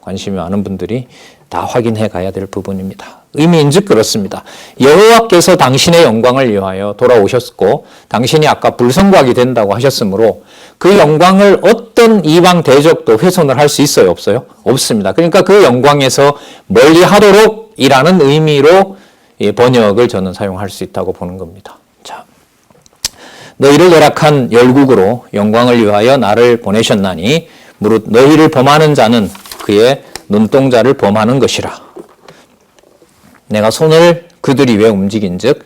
관심이 많은 분들이 다 확인해 가야 될 부분입니다. 의미인즉 그렇습니다. 여호와께서 당신의 영광을 위하여 돌아오셨고 당신이 아까 불성곽이 된다고 하셨으므로 그 영광을 어떤 이방 대적도 훼손을 할 수 있어요? 없어요? 없습니다. 그러니까 그 영광에서 멀리하도록 이라는 의미로 번역을 저는 사용할 수 있다고 보는 겁니다. 자, 너희를 노략한 열국으로 영광을 위하여 나를 보내셨나니 무릇 너희를 범하는 자는 그의 눈동자를 범하는 것이라. 내가 손을 그들이 왜 움직인즉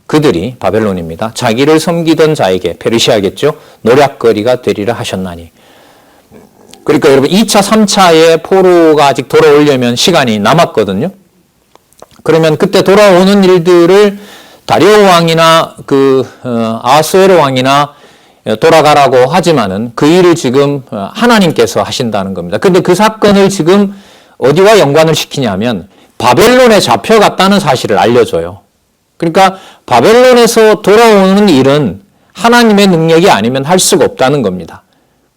그들이 바벨론입니다. 자기를 섬기던 자에게 페르시아겠죠. 노략거리가 되리라 하셨나니. 그러니까 여러분 2차, 3차의 포로가 아직 돌아오려면 시간이 남았거든요. 그러면 그때 돌아오는 일들을 다리오 왕이나 아하수에로 왕이나 돌아가라고 하지만은 그 일을 지금 하나님께서 하신다는 겁니다. 근데 그 사건을 지금 어디와 연관을 시키냐면 바벨론에 잡혀갔다는 사실을 알려줘요. 그러니까 바벨론에서 돌아오는 일은 하나님의 능력이 아니면 할 수가 없다는 겁니다.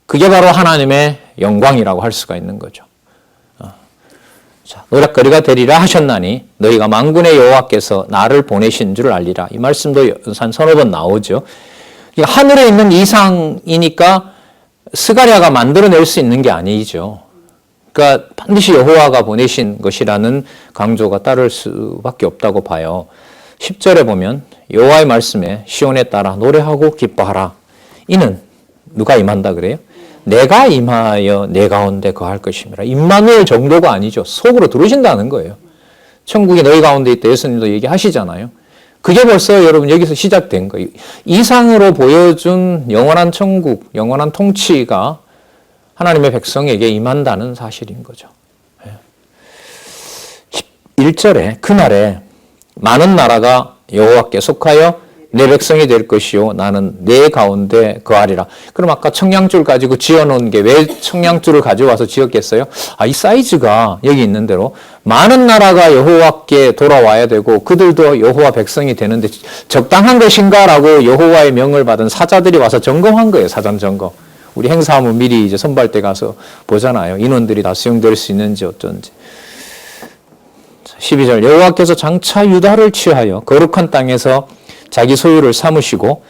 그게 바로 하나님의 영광이라고 할 수가 있는 거죠. 자, 노략거리가 되리라 하셨나니 너희가 만군의 여호와께서 나를 보내신 줄 알리라. 이 말씀도 한 서너 번 나오죠. 하늘에 있는 이상이니까 스가랴가 만들어낼 수 있는 게 아니죠. 그러니까 반드시 여호와가 보내신 것이라는 강조가 따를 수밖에 없다고 봐요. 10절에 보면 여호와의 말씀에 시온에 따라 노래하고 기뻐하라. 이는 누가 임한다 그래요? 내가 임하여 내 가운데 거할 것임이라. 임마누엘 정도가 아니죠. 속으로 들어오신다는 거예요. 천국이 너희 가운데 있다. 예수님도 얘기하시잖아요. 그게 벌써 여러분 여기서 시작된 거예요. 이상으로 보여준 영원한 천국, 영원한 통치가 하나님의 백성에게 임한다는 사실인 거죠. 1절에 그날에 많은 나라가 여호와께 속하여 내 백성이 될 것이요 나는 내 가운데 거하리라. 그럼 아까 청량줄 가지고 지어놓은 게 왜 청량줄을 가져와서 지었겠어요? 이 사이즈가 여기 있는 대로 많은 나라가 여호와께 돌아와야 되고 그들도 여호와 백성이 되는데 적당한 것인가라고 여호와의 명을 받은 사자들이 와서 점검한 거예요. 사전 점검. 우리 행사하면 미리 이제 선발대 가서 보잖아요. 인원들이 다 수용될 수 있는지 어쩐지. 12절 여호와께서 장차 유다를 취하여 거룩한 땅에서 자기 소유를 삼으시고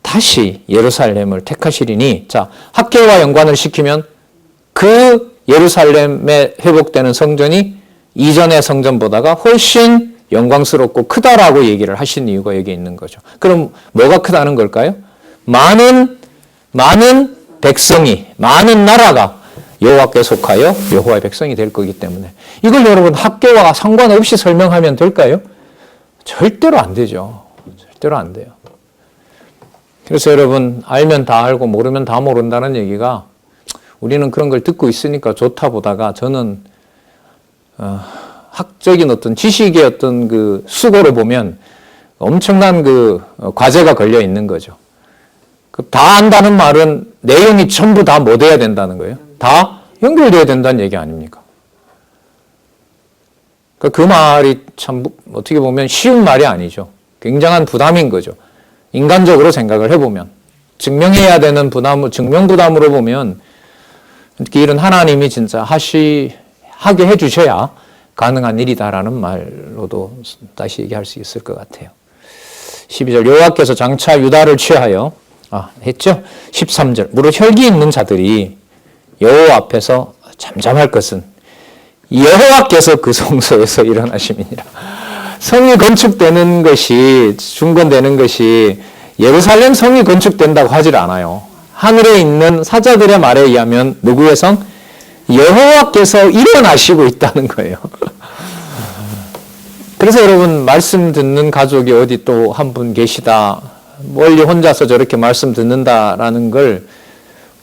다시 예루살렘을 택하시리니. 자, 학계와 연관을 시키면 그 예루살렘에 회복되는 성전이 이전의 성전보다가 훨씬 영광스럽고 크다라고 얘기를 하신 이유가 여기 있는 거죠. 그럼 뭐가 크다는 걸까요? 많은 백성이, 많은 나라가 여호와께 속하여 여호와의 백성이 될 거기 때문에. 이걸 여러분 학계와 상관없이 설명하면 될까요? 절대로 안 되죠. 절대로 안 돼요. 그래서 여러분 알면 다 알고 모르면 다 모른다는 얘기가 우리는 그런 걸 듣고 있으니까 좋다 보다가 저는 학적인 어떤 지식의 어떤 그 수고를 보면 엄청난 그 과제가 걸려 있는 거죠. 다 안다는 말은 내용이 전부 다 못 해야 된다는 거예요. 다 연결돼야 된다는 얘기 아닙니까? 그 말이 참 어떻게 보면 쉬운 말이 아니죠. 굉장한 부담인 거죠. 인간적으로 생각을 해보면. 증명해야 되는 부담, 증명 부담으로 보면 그 일은 하나님이 진짜 하게 해주셔야 가능한 일이다라는 말로도 다시 얘기할 수 있을 것 같아요. 12절 여호와께서 장차 유다를 취하여 했죠. 13절 무릇 혈기 있는 자들이 여호와 앞에서 잠잠할 것은 여호와께서 그 성소에서 일어나심이니라. 성이 건축되는 것이 중건되는 것이 예루살렘 성이 건축된다고 하질 않아요. 하늘에 있는 사자들의 말에 의하면 누구의 성? 여호와께서 일어나시고 있다는 거예요. 그래서 여러분 말씀 듣는 가족이 어디 또 한 분 계시다, 멀리 혼자서 저렇게 말씀 듣는다라는 걸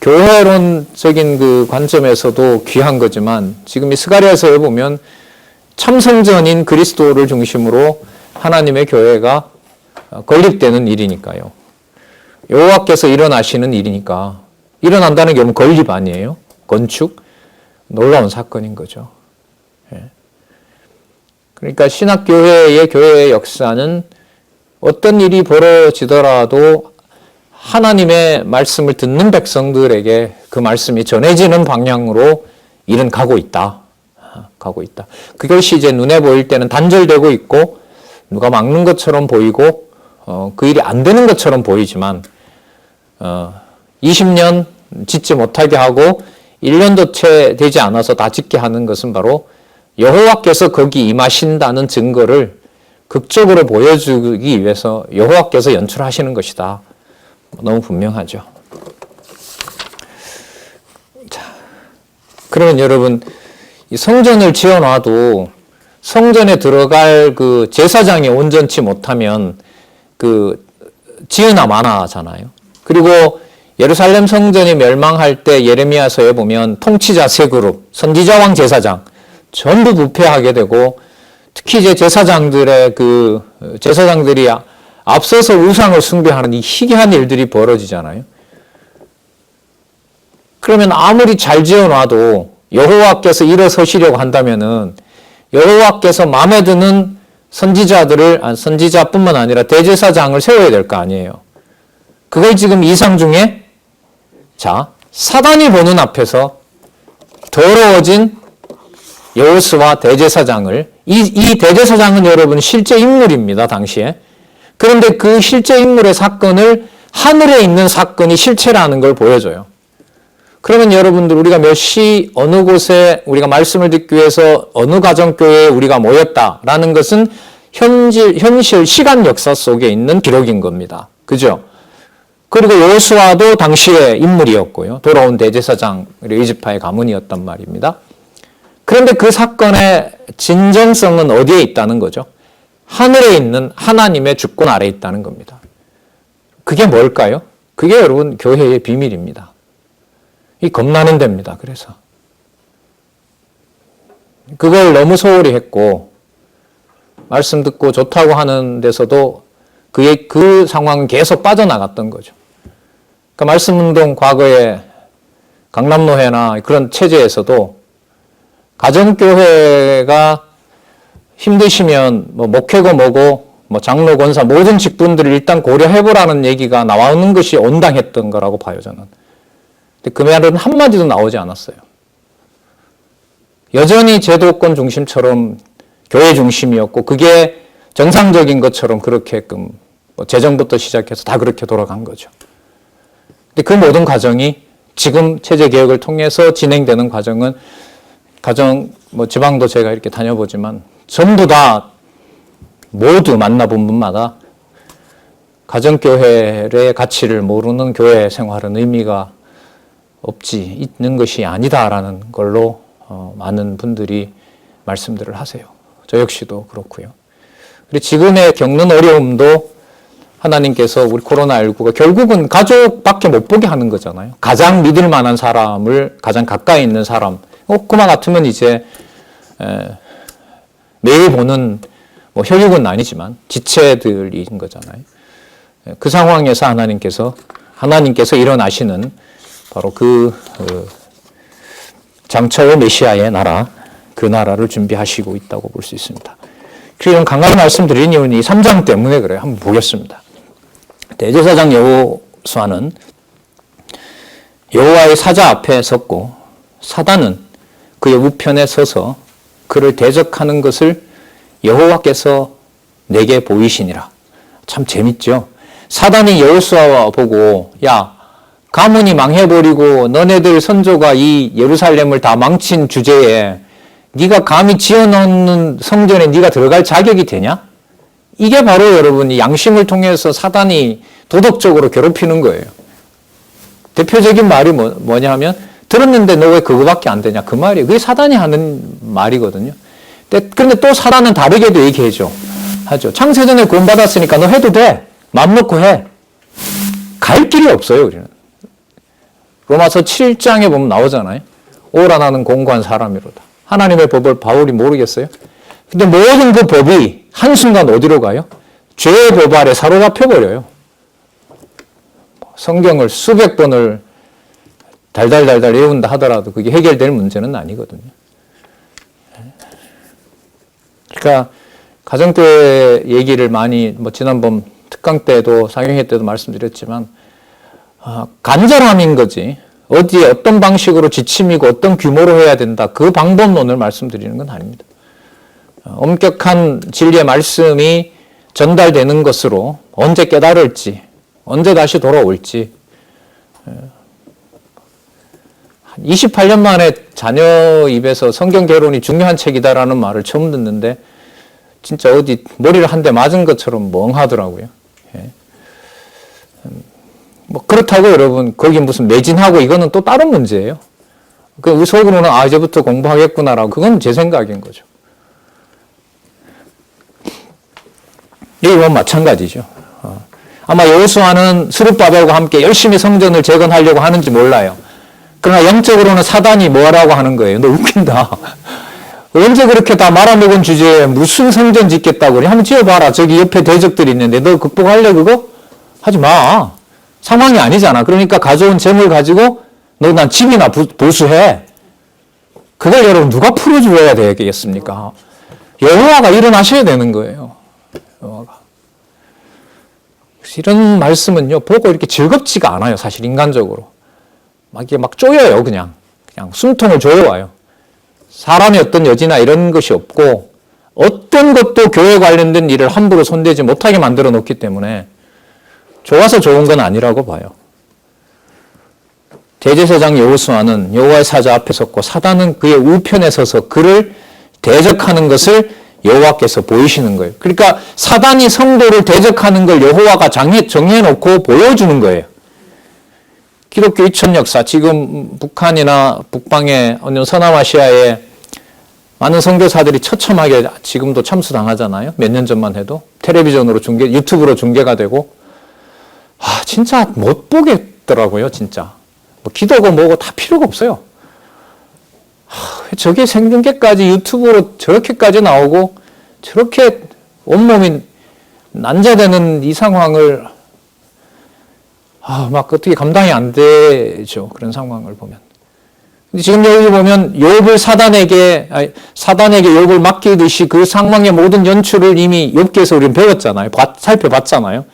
교회론적인 그 관점에서도 귀한 거지만 지금 이 스가랴서에 보면 참성전인 그리스도를 중심으로 하나님의 교회가 건립되는 일이니까요. 여호와께서 일어나시는 일이니까 일어난다는 게 건립 아니에요? 건축? 놀라운 사건인 거죠. 그러니까 신학교회의 교회의 역사는 어떤 일이 벌어지더라도 하나님의 말씀을 듣는 백성들에게 그 말씀이 전해지는 방향으로 일은 가고 있다. 그것이 이제 눈에 보일 때는 단절되고 있고 누가 막는 것처럼 보이고 그 일이 안 되는 것처럼 보이지만 20년 짓지 못하게 하고 1년도 채 되지 않아서 다 짓게 하는 것은 바로 여호와께서 거기 임하신다는 증거를 극적으로 보여주기 위해서 여호와께서 연출하시는 것이다. 너무 분명하죠. 자, 그러면 여러분 이 성전을 지어놔도 성전에 들어갈 그 제사장이 온전치 못하면 그 지으나 마나잖아요. 그리고 예루살렘 성전이 멸망할 때 예레미야서에 보면 통치자 세 그룹, 선지자왕 제사장 전부 부패하게 되고 특히 이제 제사장들이 앞서서 우상을 숭배하는 이 희귀한 일들이 벌어지잖아요. 그러면 아무리 잘 지어놔도 여호와께서 일어서시려고 한다면은 여호와께서 마음에 드는 선지자뿐만 아니라 대제사장을 세워야 될 거 아니에요. 그걸 지금 이상 중에 사단이 보는 앞에서 더러워진 여호수아 대제사장을 이 대제사장은 여러분 실제 인물입니다. 당시에. 그런데 그 실제 인물의 사건을 하늘에 있는 사건이 실체라는 걸 보여줘요. 그러면 여러분들 우리가 어느 곳에 우리가 말씀을 듣기 위해서 어느 가정교회에 우리가 모였다라는 것은 현실 시간 역사 속에 있는 기록인 겁니다. 그죠? 그리고 여호수아도 당시의 인물이었고요. 돌아온 대제사장 의지파의 가문이었단 말입니다. 그런데 그 사건의 진정성은 어디에 있다는 거죠? 하늘에 있는 하나님의 주권 아래에 있다는 겁니다. 그게 뭘까요? 그게 여러분 교회의 비밀입니다. 이 겁나는 데입니다. 그래서 그걸 너무 소홀히 했고 말씀 듣고 좋다고 하는 데서도 그 상황은 계속 빠져나갔던 거죠. 그러니까 말씀운동 과거에 강남노회나 그런 체제에서도 가정교회가 힘드시면 목회고 뭐고 장로 권사 모든 직분들을 일단 고려해보라는 얘기가 나오는 것이 온당했던 거라고 봐요, 저는. 근데 그 말은 한마디도 나오지 않았어요. 여전히 제도권 중심처럼 교회 중심이었고 그게 정상적인 것처럼 그렇게끔 재정부터 시작해서 다 그렇게 돌아간 거죠. 근데 그 모든 과정이 지금 체제 개혁을 통해서 진행되는 과정은 지방도 제가 이렇게 다녀보지만 전부 다 모두 만나본 분마다 가정교회의 가치를 모르는 교회 생활은 의미가 있는 것이 아니다라는 걸로 많은 분들이 말씀들을 하세요. 저 역시도 그렇고요. 그리고 지금의 겪는 어려움도 하나님께서 우리 코로나19가 결국은 가족밖에 못 보게 하는 거잖아요. 가장 믿을 만한 사람을 가장 가까이 있는 사람, 그만 같으면 이제 매일 보는 혈육은 아니지만 지체들인 거잖아요. 그 상황에서 하나님께서 일어나시는 바로 장차의 메시아의 나라, 그 나라를 준비하시고 있다고 볼 수 있습니다. 이런 강하게 말씀드린 이유는 이 3장 때문에 그래요. 한번 보겠습니다. 대제사장 여호수아는 여호와의 사자 앞에 섰고 사단은 그의 우편에 서서 그를 대적하는 것을 여호와께서 내게 보이시니라. 참 재밌죠. 사단이 여호수아와 보고 야 가문이 망해버리고 너네들 선조가 이 예루살렘을 다 망친 주제에 네가 감히 지어놓는 성전에 네가 들어갈 자격이 되냐? 이게 바로 여러분 양심을 통해서 사단이 도덕적으로 괴롭히는 거예요. 대표적인 말이 뭐냐면 들었는데 너 왜 그거밖에 안 되냐 그 말이에요. 그게 사단이 하는 말이거든요. 그런데 또 사단은 다르게도 얘기해줘. 하죠. 창세전에 구원받았으니까 너 해도 돼. 맘 놓고 해. 갈 길이 없어요. 우리는. 로마서 7장에 보면 나오잖아요. 오라 나는 공고한 사람이로다. 하나님의 법을 바울이 모르겠어요? 근데 모든 그 법이 한순간 어디로 가요? 죄의 법 아래 사로잡혀 버려요. 성경을 수백 번을 달달달달 외운다 하더라도 그게 해결될 문제는 아니거든요. 그러니까 가정교회 얘기를 많이 지난번 특강 때도 상영회 때도 말씀드렸지만 간절함인 거지 어디에 어떤 방식으로 지침이고 어떤 규모로 해야 된다 그 방법론을 말씀드리는 건 아닙니다. 엄격한 진리의 말씀이 전달되는 것으로 언제 깨달을지 언제 다시 돌아올지 28년 만에 자녀 입에서 성경 개론이 중요한 책이다라는 말을 처음 듣는데 진짜 어디 머리를 한 대 맞은 것처럼 멍하더라고요. 예. 그렇다고 여러분 거기 무슨 매진하고 이거는 또 다른 문제예요. 그 속으로는 이제부터 공부하겠구나라고 그건 제 생각인 거죠. 이건 마찬가지죠. 아마 여호수아는 스룹바벨과 함께 열심히 성전을 재건하려고 하는지 몰라요. 그러나 영적으로는 사단이 뭐라고 하는 거예요. 너 웃긴다. 언제 그렇게 다 말아먹은 주제에 무슨 성전 짓겠다고 그래? 한번 지어봐라. 저기 옆에 대적들이 있는데 너 극복할래 그거? 하지 마. 상황이 아니잖아. 그러니까 가져온 재물 가지고 너 난 집이나 보수해. 그걸 여러분 누가 풀어줘야 되겠습니까? 여호와가 일어나셔야 되는 거예요. 여호와가. 이런 말씀은요 보고 이렇게 즐겁지가 않아요. 사실 인간적으로. 이게 막 쪼여요. 그냥 숨통을 조여와요. 사람의 어떤 여지나 이런 것이 없고 어떤 것도 교회 관련된 일을 함부로 손대지 못하게 만들어 놓기 때문에 좋아서 좋은 건 아니라고 봐요. 대제사장 여호수아는 여호와의 사자 앞에 섰고 사단은 그의 우편에 서서 그를 대적하는 것을 여호와께서 보이시는 거예요. 그러니까 사단이 성도를 대적하는 걸 여호와가 정해놓고 보여주는 거예요. 기독교 2000 역사, 지금 북한이나 북방의 어느 서남아시아에 많은 선교사들이 처참하게 지금도 참수당하잖아요. 몇 년 전만 해도. 텔레비전으로 유튜브로 중계가 되고. 진짜 못 보겠더라고요, 진짜. 기도고 뭐고 다 필요가 없어요. 저게 생중계까지 유튜브로 저렇게까지 나오고 저렇게 온몸이 난자되는 이 상황을 막 어떻게 감당이 안 되죠. 그런 상황을 보면. 근데 지금 여기 보면 욥을 사단에게 욥을 맡기듯이 그 상황의 모든 연출을 이미 욥기에서 우리는 배웠잖아요. 살펴봤잖아요.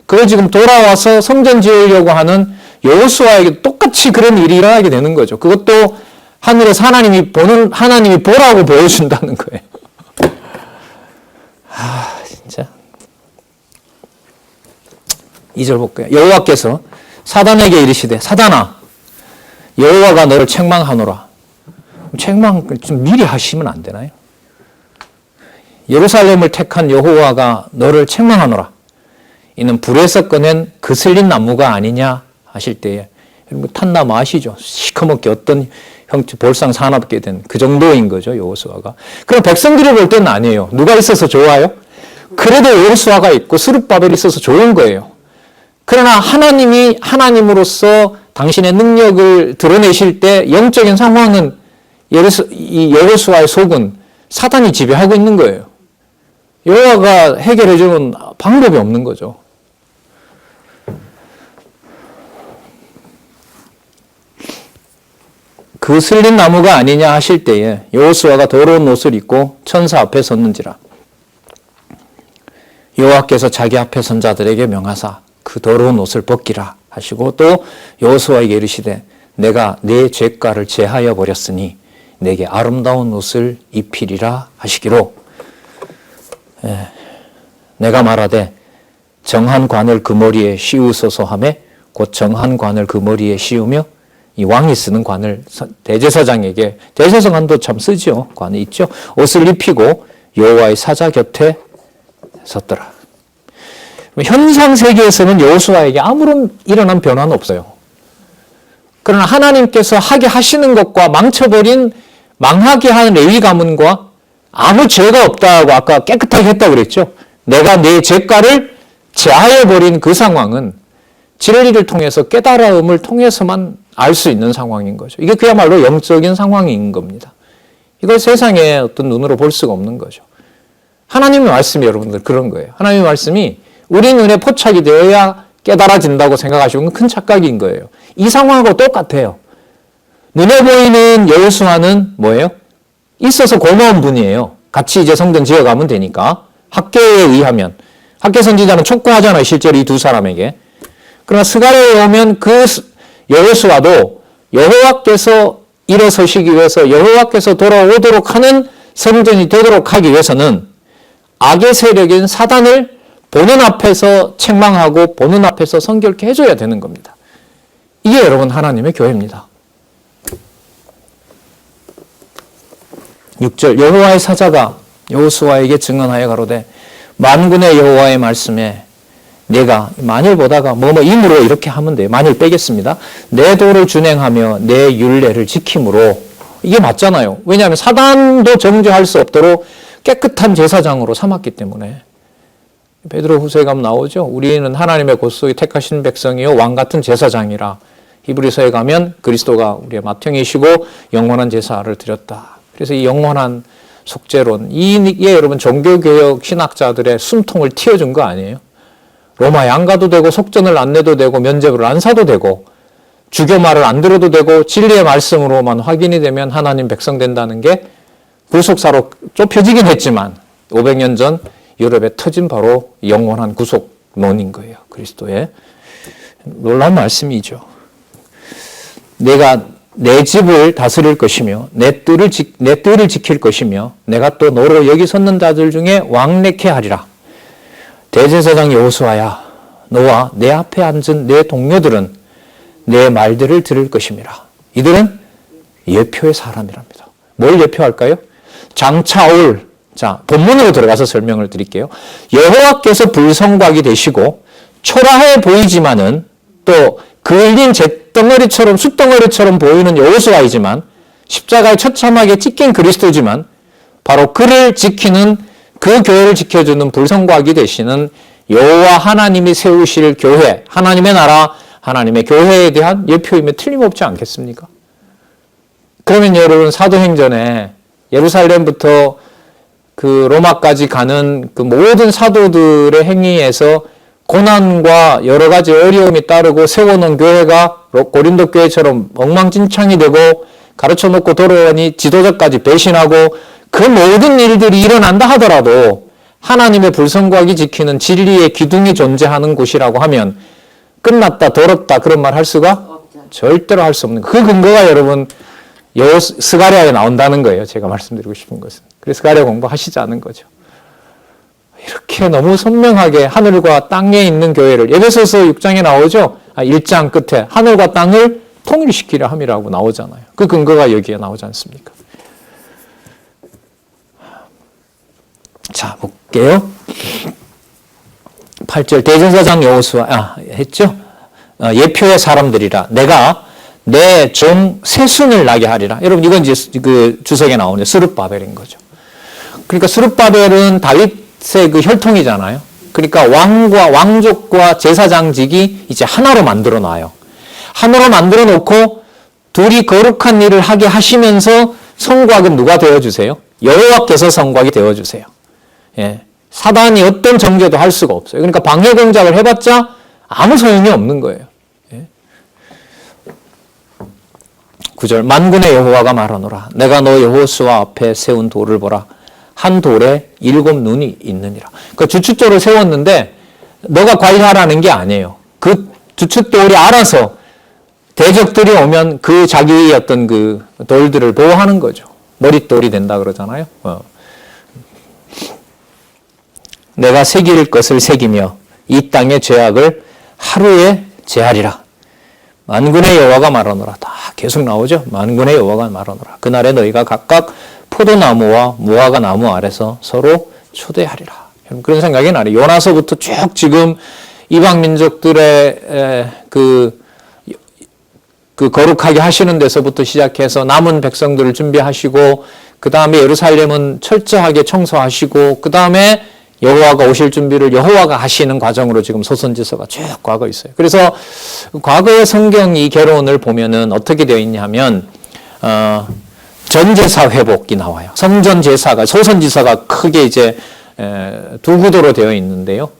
그걸 지금 돌아와서 성전 지으려고 하는 여호수아에게 똑같이 그런 일이 일어나게 되는 거죠. 그것도 하늘에서 하나님이 보라고 보여준다는 거예요. 진짜. 2절 볼게요. 여호와께서 사단에게 이르시되 사단아 여호와가 너를 책망하노라. 책망 좀 미리 하시면 안 되나요? 예루살렘을 택한 여호와가 너를 책망하노라. 이는 불에서 꺼낸 그슬린 나무가 아니냐 하실 때에 여러분 탄나무 아시죠? 시커멓게 어떤 형체 볼상 사납게 된 그 정도인 거죠. 여호수아가. 그럼 백성들이 볼 때는 아니에요. 누가 있어서 좋아요? 그래도 여호수아가 있고 스룹바벨이 있어서 좋은 거예요. 그러나 하나님이 하나님으로서 당신의 능력을 드러내실 때 영적인 상황은 이 여호수아의 속은 사단이 지배하고 있는 거예요. 여호와가 해결해 주는 방법이 없는 거죠. 그 슬린 나무가 아니냐 하실 때에 여호수아가 더러운 옷을 입고 천사 앞에 섰는지라. 여호와께서 자기 앞에 선 자들에게 명하사 그 더러운 옷을 벗기라 하시고 또 여호수아에게 이르시되 내가 네 죄가를 제하여 버렸으니 내게 아름다운 옷을 입히리라 하시기로 내가 말하되 정한 관을 그 머리에 씌우소서 하매 곧 정한 관을 그 머리에 씌우며 이 왕이 쓰는 관을 대제사장에게 대제사장도 참 쓰죠. 관이 있죠. 옷을 입히고 여호와의 사자 곁에 섰더라. 현상 세계에서는 여호수아에게 아무런 일어난 변화는 없어요. 그러나 하나님께서 하게 하시는 것과 망하게 한 레위 가문과 아무 죄가 없다고 아까 깨끗하게 했다고 그랬죠. 내가 내 죄가를 제하여 버린 그 상황은 진리를 통해서 깨달음을 통해서만 알 수 있는 상황인 거죠. 이게 그야말로 영적인 상황인 겁니다. 이걸 세상의 어떤 눈으로 볼 수가 없는 거죠. 하나님의 말씀이 여러분들 그런 거예요. 하나님의 말씀이 우리 눈에 포착이 되어야 깨달아진다고 생각하시면 큰 착각인 거예요. 이 상황하고 똑같아요. 눈에 보이는 여호수아는 뭐예요? 있어서 고마운 분이에요. 같이 이제 성전 지어가면 되니까. 학계에 의하면. 학계 선지자는 촉구하잖아요. 실제로 이 두 사람에게. 그러나 스가랴에 오면 그 여호수아도 여호와께서 일어서시기 위해서 여호와께서 돌아오도록 하는 성전이 되도록 하기 위해서는 악의 세력인 사단을 보는 앞에서 책망하고 보는 앞에서 성결케 해줘야 되는 겁니다. 이게 여러분 하나님의 교회입니다. 6절 여호와의 사자가 여호수아에게 증언하여 가로되 만군의 여호와의 말씀에 내가 만일 보다가 임으로 이렇게 하면 돼요. 만일 빼겠습니다. 내 도를 준행하며 내 율례를 지킴으로 이게 맞잖아요. 왜냐하면 사단도 정죄할 수 없도록 깨끗한 제사장으로 삼았기 때문에 베드로 후서에 가면 나오죠. 우리는 하나님의 곳속에 택하신 백성이요 왕 같은 제사장이라. 히브리서에 가면 그리스도가 우리의 맏형이시고 영원한 제사를 드렸다. 그래서 이 영원한 속죄론 이게 여러분 종교개혁 신학자들의 숨통을 틔워준 거 아니에요? 로마에 안 가도 되고 속전을 안 내도 되고 면죄부를 안 사도 되고 주교 말을 안 들어도 되고 진리의 말씀으로만 확인이 되면 하나님 백성 된다는 게 구속사로 좁혀지긴 했지만 500년 전 유럽에 터진 바로 영원한 구속론인 거예요. 그리스도의 놀라운 말씀이죠. 내가 내 집을 다스릴 것이며 내 뜰을 지킬 것이며 내가 또 너로 여기 섰는 자들 중에 왕래케 하리라. 대제사장 여호수아야 너와 내 앞에 앉은 내 동료들은 내 말들을 들을 것임이라. 이들은 예표의 사람이랍니다. 뭘 예표할까요? 장차 올 자 본문으로 들어가서 설명을 드릴게요. 여호와께서 불성곽이 되시고 초라해 보이지만은 또 그을린 잿덩어리처럼 숯덩어리처럼 보이는 여호수아이지만 십자가에 처참하게 찢긴 그리스도지만 바로 그를 지키는 그 교회를 지켜주는 불성곽이 되시는 여호와 하나님이 세우실 교회, 하나님의 나라, 하나님의 교회에 대한 예표임에 틀림없지 않겠습니까? 그러면 여러분 사도행전에 예루살렘부터 그 로마까지 가는 그 모든 사도들의 행위에서 고난과 여러 가지 어려움이 따르고 세워놓은 교회가 고린도 교회처럼 엉망진창이 되고 가르쳐놓고 돌아오니 지도자까지 배신하고 그 모든 일들이 일어난다 하더라도 하나님의 불성곽이 지키는 진리의 기둥이 존재하는 곳이라고 하면 끝났다, 더럽다 그런 말 할 수가 절대로 할 수 없는 그 근거가 여러분 스가랴에 나온다는 거예요. 제가 말씀드리고 싶은 것은. 그래서 스가랴 공부하시지 않은 거죠. 이렇게 너무 선명하게 하늘과 땅에 있는 교회를 에베소서 6장에 나오죠. 1장 끝에 하늘과 땅을 통일시키려 함이라고 나오잖아요. 그 근거가 여기에 나오지 않습니까? 자, 볼게요. 8절 대제사장 여호수아 했죠? 예표의 사람들이라 내가 내 종 세순을 나게 하리라. 여러분 이건 이제 그 주석에 나오는 스룹바벨인 거죠. 그러니까 스룹바벨은 다윗의 그 혈통이잖아요. 그러니까 왕족과 제사장직이 이제 하나로 만들어 놔요. 하나로 만들어 놓고 둘이 거룩한 일을 하게 하시면서 성곽은 누가 되어주세요? 여호와께서 성곽이 되어주세요. 예. 사단이 어떤 정죄도 할 수가 없어요. 그러니까 방해 공작을 해봤자 아무 소용이 없는 거예요. 예. 9절 만군의 여호와가 말하노라. 내가 너 여호수아 앞에 세운 돌을 보라. 한 돌에 7 눈이 있느니라. 그러니까 주춧돌을 세웠는데 너가 관리하라는 게 아니에요. 그 주춧돌이 알아서 대적들이 오면 그 자기의 어떤 그 돌들을 보호하는 거죠. 머릿돌이 된다 그러잖아요. 내가 새길 것을 새기며 이 땅의 죄악을 하루에 제하리라. 만군의 여호와가 말하노라. 다 계속 나오죠. 만군의 여호와가 말하노라. 그날에 너희가 각각 포도나무와 무화과 나무 아래서 서로 초대하리라. 그런 생각이 나요. 요나서부터 쭉 지금 이방 민족들의 그 거룩하게 하시는 데서부터 시작해서 남은 백성들을 준비하시고, 그 다음에 예루살렘은 철저하게 청소하시고, 그 다음에 여호와가 오실 준비를 여호와가 하시는 과정으로 지금 소선지서가 쭉 가고 있어요. 그래서 과거의 성경 이 개론을 보면은 어떻게 되어 있냐면, 전제사 회복이 나와요. 성전 제사가, 소선지서가 크게 이제 두 구도로 되어 있는데요.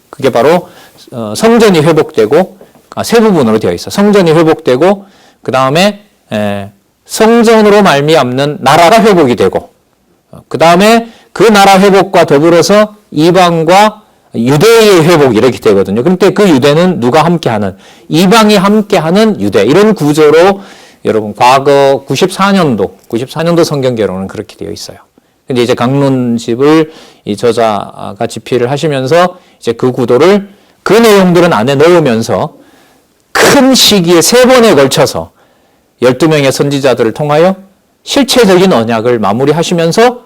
그게 바로 성전이 회복되고, 세 부분으로 되어 있어요. 성전이 회복되고, 그 다음에 성전으로 말미암는 나라가 회복이 되고, 그 다음에 그 나라 회복과 더불어서 이방과 유대의 회복 이렇게 되거든요. 그런데 그 유대는 누가 함께하는, 이방이 함께하는 유대, 이런 구조로 여러분 과거 94년도 성경개론은 그렇게 되어 있어요. 근데 이제 강론집을 이 저자가 집필을 하시면서 이제 그 구도를 그 내용들은 안에 넣으면서 큰 시기에 3번에 걸쳐서 12명의 선지자들을 통하여 실체적인 언약을 마무리하시면서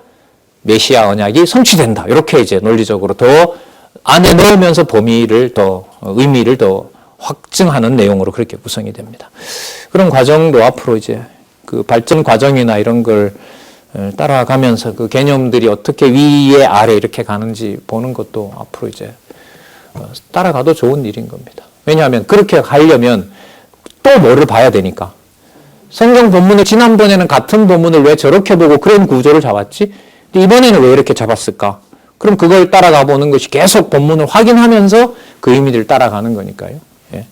메시아 언약이 성취된다. 이렇게 이제 논리적으로 더 안에 넣으면서 범위를 더, 의미를 더 확증하는 내용으로 그렇게 구성이 됩니다. 그런 과정도 앞으로 이제 그 발전 과정이나 이런 걸 따라가면서 그 개념들이 어떻게 위에 아래 이렇게 가는지 보는 것도 앞으로 이제 따라가도 좋은 일인 겁니다. 왜냐하면 그렇게 가려면 또 뭐를 봐야 되니까. 성경 본문을 지난번에는 같은 본문을 왜 저렇게 보고 그런 구조를 잡았지? 근데 이번에는 왜 이렇게 잡았을까? 그럼 그걸 따라가 보는 것이 계속 본문을 확인하면서 그 의미를 따라가는 거니까요. 예.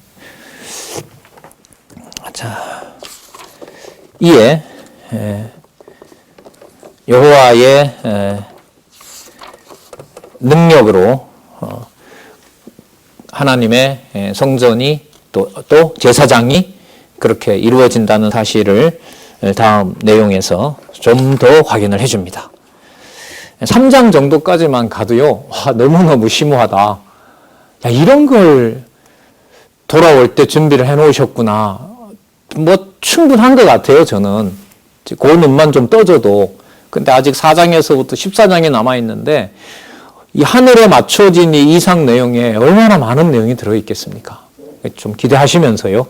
자, 이에 여호와의 능력으로 하나님의 성전이 또 제사장이 그렇게 이루어진다는 사실을 다음 내용에서 좀 더 확인을 해줍니다. 3장 정도까지만 가도요, 와, 너무너무 심오하다. 야, 이런 걸 돌아올 때 준비를 해 놓으셨구나. 뭐 충분한 것 같아요, 저는. 그 눈만 좀 떠져도. 근데 아직 4장에서부터 14장이 남아있는데, 이 하늘에 맞춰진 이 이상 내용에 얼마나 많은 내용이 들어있겠습니까? 좀 기대하시면서요.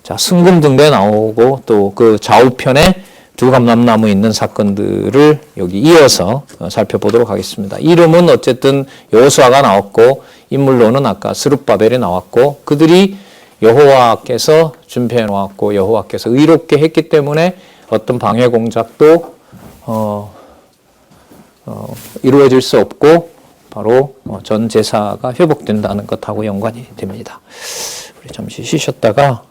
자, 승금등대 나오고 또 그 좌우편에 두감람나무 있는 사건들을 여기 이어서 살펴보도록 하겠습니다. 이름은 어쨌든 여호수아가 나왔고, 인물로는 아까 스룹바벨이 나왔고, 그들이 여호와께서 준비해 놓았고 여호와께서 의롭게 했기 때문에 어떤 방해 공작도 이루어질 수 없고 바로 전 제사가 회복된다는 것하고 연관이 됩니다. 우리 잠시 쉬셨다가